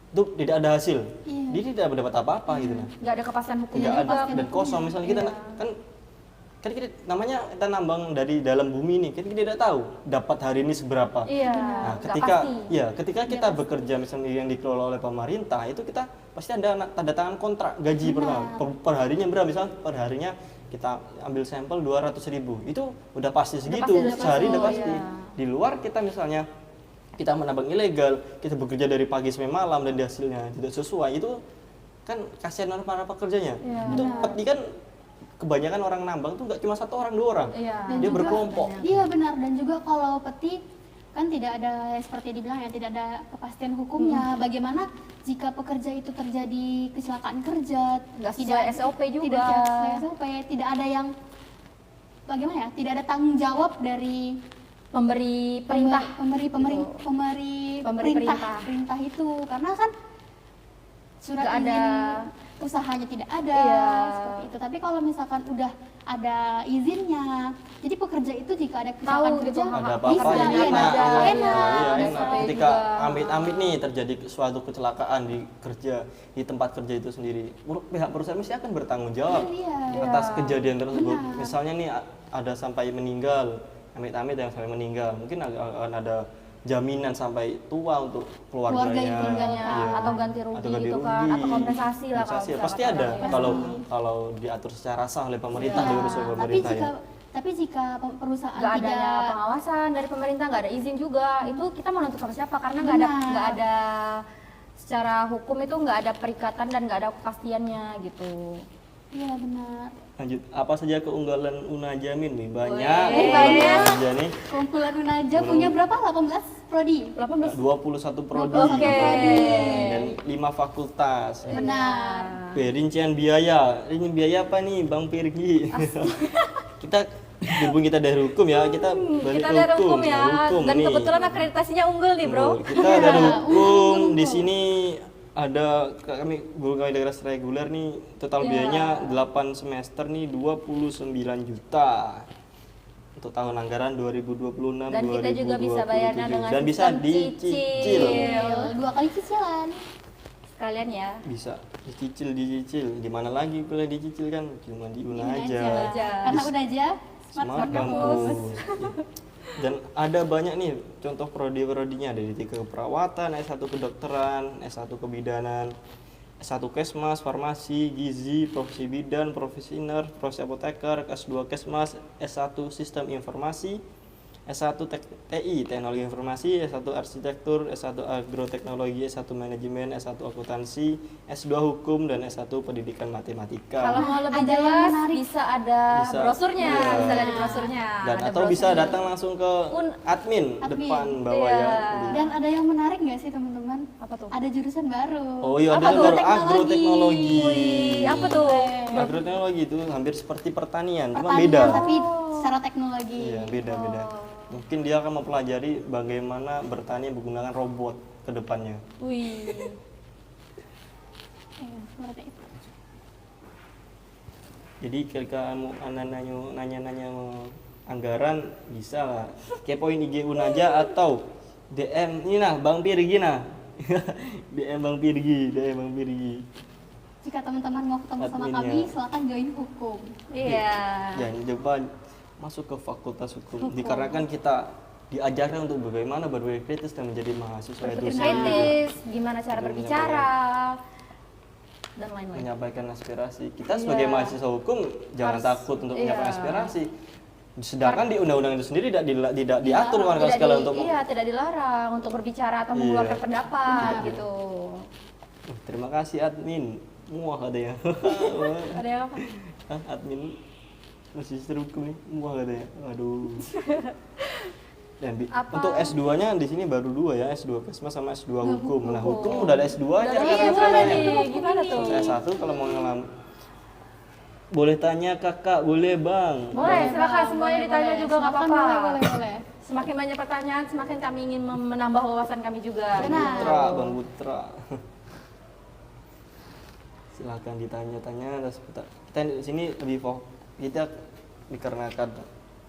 itu tidak ada hasil, Iya. dia tidak mendapat apa-apa gitu nah. Nggak ada kepastian hukumnya Nggak juga. ada dan kosong misalnya kita kan kita namanya kita nambang dari dalam bumi nih, kita tidak tahu dapat hari ini seberapa. Iya. Nah, nggak pasti. ketika kita bekerja misalnya yang dikelola oleh pemerintah, itu kita pasti ada tanda tangan kontrak gaji per harinya berapa, misal per harinya kita ambil sampel 200.000, itu udah pasti segitu, udah pasti. sehari udah Oh, pasti. iya. Di luar kita misalnya kita menambang ilegal, kita bekerja dari pagi sampai malam dan hasilnya tidak sesuai, itu kan kasihan para pekerjanya. Iya. Itu peti kan kebanyakan orang nambang tuh nggak cuma 1 orang 2 orang, Iya. Dan dia juga- berkelompok. Iya benar, dan juga kalau peti kan tidak ada seperti dibilang ya, tidak ada kepastian hukumnya. Bagaimana jika pekerja itu terjadi kecelakaan kerja, Nggak sesuai SOP juga. Tidak sesuai SOP, tidak ada yang bagaimana ya? Tidak ada tanggung jawab dari Pemberi perintah. pemberi Pemberi perintah itu, karena kan surat Nggak izin ada. usahanya tidak ada Iya. seperti itu. Tapi kalau misalkan udah ada izinnya, jadi pekerja itu jika ada kecelakaan Tahu gitu, kerja hak- Ada Bisa, apa-apa iya, enak, enak, iya, enak. enak. Sampai Ketika juga. amit-amit nih terjadi suatu kecelakaan di tempat kerja itu sendiri, pihak perusahaan mesti akan bertanggung jawab Iya. atas kejadian tersebut. Benar. Misalnya nih ada sampai meninggal, amit-amit yang sampai meninggal, mungkin akan ada jaminan sampai tua untuk keluarganya, keluarganya, iya. atau ganti rugi Atau ganti gitu kan, rugi. atau kompensasi lah kalau Kompensasi, misalkan pasti ada ya. kalau diatur secara sah oleh pemerintah, Iya, diurus oleh tapi pemerintah jika ya. tapi jika perusahaan Nggak tidak adanya pengawasan dari pemerintah, nggak ada izin juga, itu kita menuntut sama siapa? Karena nggak ada secara hukum itu nggak ada perikatan dan nggak ada kepastiannya gitu. iya benar. Lanjut, apa saja keunggulan Unaja Min? Nih? Banyak. Wih, keunggulan banyak. Unaja nih. Kumpulan Unaja punya berapa? 18 prodi. 18. 21 prodi Oke. dan 5 fakultas. Benar. Rincian biaya. Ini biaya apa nih Bang Pirgi? Kita berhubung kita dari hukum ya, kita balik Kita dari hukum dari ya, hukum dan nih. kebetulan akreditasinya unggul nih bro. Kita dari hukum di sini ada kami guru kami daerah reguler nih total biayanya 8 semester nih 29 juta untuk tahun anggaran 2026 Dan kita juga bisa bayarnya dengan dan bisa sistem dicicil. cicil. 2 kali cicilan. Sekalian ya. Bisa dicicil di mana lagi boleh dicicil kan cuma di Una Ini aja. aja. Karena Unaja Smart kampus. Dan ada banyak nih contoh prodi-prodinya, ada D3 keperawatan, S1 kedokteran, S1 kebidanan, S1 kesmas, farmasi, gizi, profesi bidan, profesi nurse, profesi apoteker, S2 kesmas, S1 sistem informasi, S1 TI, teknologi informasi, S1 arsitektur, S1 agroteknologi, S1 manajemen, S1 akuntansi, S2 hukum, dan S1 pendidikan matematika. Kalau mau lebih Ada yang jelas menarik. bisa ada Bisa, brosurnya, iya. bisa lihat di brosurnya. Dan Ada atau bisa brosurnya. datang langsung ke admin, Admin. depan bawah Iya. ya. Dan ada yang menarik nggak sih teman-teman? Apa tuh? Ada jurusan baru. Oh iya, Apa ada tuh? baru Teknologi. agroteknologi. Wih, apa tuh? Agroteknologi itu hampir seperti pertanian, cuma Pertanian, beda. tapi secara teknologi. Iya, beda-beda. Mungkin dia akan mempelajari bagaimana bertani menggunakan robot ke depannya. Wih. Iya, seperti itu. Jadi ketika nanya-nanya anggaran bisa lah. Kepoin IG Unaja atau DM ini nah Bang Pirgi nah. DM Bang Pirgi. Jika teman-teman mau ketemu sama Adminnya. kami, silakan join hukum. Iya. Jangan coba masuk ke fakultas hukum. Dikarenakan kita diajarkan untuk bagaimana berpikir kritis dan menjadi mahasiswa itu Berpikir sendiri. kritis, gimana cara Dan berbicara, dan lain-lain. Menyampaikan aspirasi. Kita sebagai mahasiswa hukum jangan takut untuk menyampaikan aspirasi. Sedangkan di undang-undang itu sendiri tidak diatur kan kalau segala untuk tidak dilarang untuk berbicara atau mengeluarkan pendapat gitu. Terima kasih admin. Muah ada ya. Ada yang apa? Hah, admin masih hukum nih. Muah katanya. Aduh. Dan untuk S2-nya di sini baru 2 ya, S2 Kesmas sama S2 hukum. Nah, hukum udah ada S2-nya Iya, sekarang. nih, gimana tuh? Terus S1 kalau mau ngelam boleh tanya kakak, boleh bang. Boleh, silakan semuanya ditanya juga nggak Silakan, apa-apa. boleh. Semakin banyak pertanyaan, semakin kami ingin menambah wawasan kami juga. Benar. Putra, Bang Putra. Silakan ditanya-tanya. Terus kita di sini lebih kita dikarenakan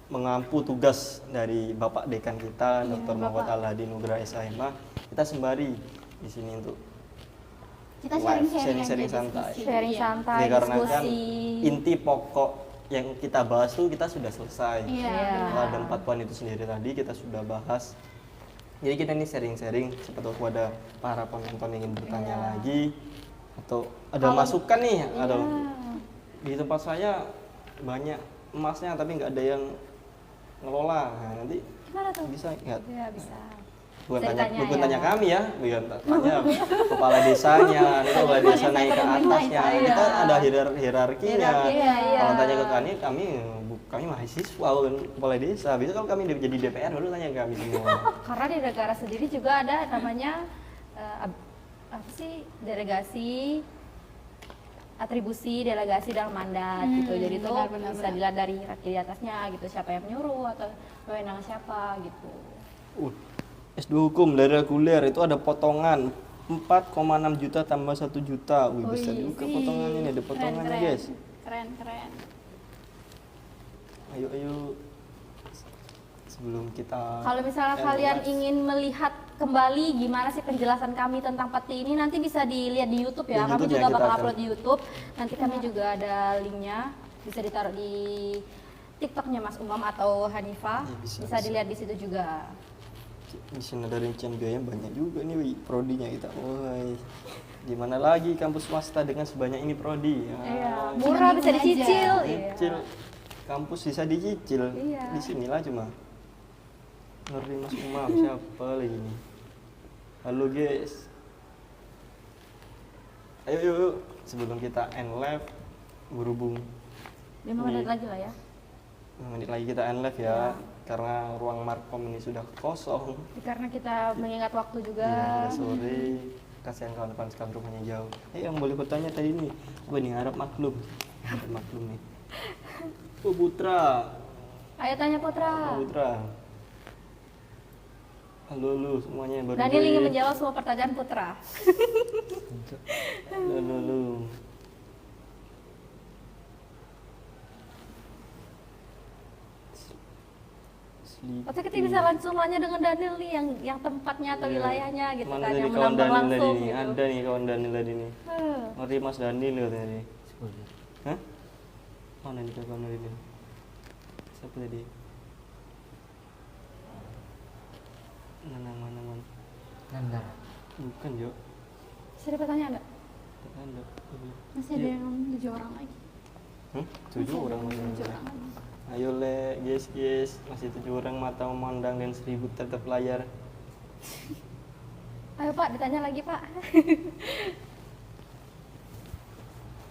mengampu tugas dari Bapak Dekan kita, Dr. Muhammad Al-Hadi Nugraha SHMA, kita sembari di sini untuk Kita live, sharing-sharing sharing aja, santai. diskusi. Sharing Iya. santai, Dikarenakan diskusi. inti pokok yang kita bahas tuh kita sudah selesai. Iya. Setelah ada 4 poin itu sendiri tadi kita sudah bahas. Jadi kita ini sharing-sharing siapa tahu ada para penonton yang ingin bertanya lagi atau ada masukan nih atau di tempat saya banyak emasnya tapi nggak ada yang ngelola. Nah, nanti Gimana tuh? bisa nggak? Ya bisa. Bukan Bisa tanya, ditanya bukan ya. tanya kami ya, bukan tanya kepala desanya, nanti kepala desa naik ke atasnya, kita ada hierarkinya. Iya. Kalau tanya ke kami mahasiswa bukan kepala desa. Bisa kalau kami jadi DPR baru tanya ke kami semua. Karena di negara sendiri juga ada namanya apa sih, delegasi, atribusi, delegasi dalam mandat gitu. Jadi itu benar, bisa dilihat dari hierarki di atasnya gitu, siapa yang menyuruh atau wewenang siapa gitu. S2 hukum dari reguler itu ada potongan 4,6 juta tambah 1 juta. Wih, bisa dibuka potongannya nih, ada potongannya guys. Keren. Ayo. Sebelum kita Kalau misalnya kalian ingin melihat kembali gimana sih penjelasan kami tentang peti ini, nanti bisa dilihat di YouTube ya. Di Kami YouTube juga ya, kita bakal akan- upload di YouTube. Nanti kami juga ada linknya, bisa ditaruh di TikToknya Mas Umam atau Hanifah. Ya, bisa. Bisa dilihat di situ juga. Di sini ada rincian biaya banyak juga nih, wi, prodinya kita. Woi, gimana lagi kampus swasta dengan sebanyak ini prodi? Iya, Ah, murah bisa Cuma dicicil. Cicil, kampus bisa dicicil. Iya. Di sinilah cuma. Ngeri Mas Umam, siapa lagi nih? Halo guys. Ayo yuk, yuk. Sebelum kita end live, berhubung 5 menit lagi lah ya. 5 menit lagi kita end live ya. Karena ruang markom ini sudah kosong. Karena kita mengingat waktu juga. Iya, sudah sore. Kasihan kawan-kawan sekarang rumahnya jauh. Yang boleh bertanya tadi nih, apa nih harap maklum? Harap maklum nih. Oh Putra, Ayo tanya Putra. Putra. Halo lu semuanya yang baru Daniel ingin join. menjawab semua pertanyaan Putra. Halo lu. Atau kita bisa langsung nanya dengan Daniel nih yang tempatnya atau Iya. wilayahnya gitu Mana kan, tadi yang kawan menambang Daniel langsung tadi nih? gitu. Ada nih kawan Daniel tadi nih. Ngerti Mas Daniel katanya tadi. Hah? Mana nih kawan Daniel? Siapa tadi? Mana. Nanda. Bukan Jo. Bisa ada pertanyaan nggak? Ada. Masih ada yang 7 orang lagi. 7 orang Masih ada lagi. 7 orang lagi. Ayo le, guys, masih 7 orang mata memandang dan 1000 tetap layar. Ayo Pak, ditanya lagi Pak.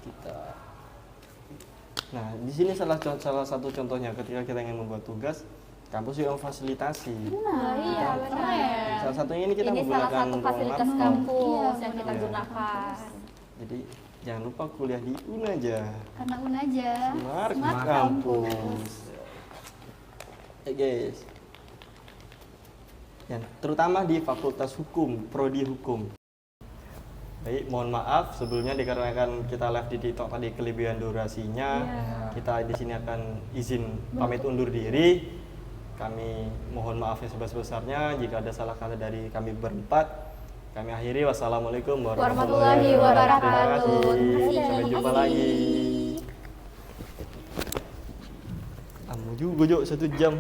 Kita. Nah, di sini salah satu contohnya ketika kita ingin membuat tugas, kampus juga memfasilitasi. Nah, iya, benar. Salah satunya ini kita Ini salah menggunakan satu ruang fasilitas markom. kampus Iya, yang kita benar. gunakan. Jadi jangan lupa kuliah di Unaja. Karena Unaja Smart Smart Kampus. Guys. Dan terutama di Fakultas Hukum, Prodi Hukum. Baik, mohon maaf sebelumnya dikarenakan kita live di TikTok tadi kelebihan durasinya. Iya. Kita di sini akan izin pamit undur diri. Kami mohon maaf yang sebesar-besarnya jika ada salah kata dari kami berempat. Kami akhiri, wassalamualaikum Warahmatullahi wabarakatuh. Terima kasih. Sampai Terima jumpa kasih. lagi. Kamu juga Jo 1 jam.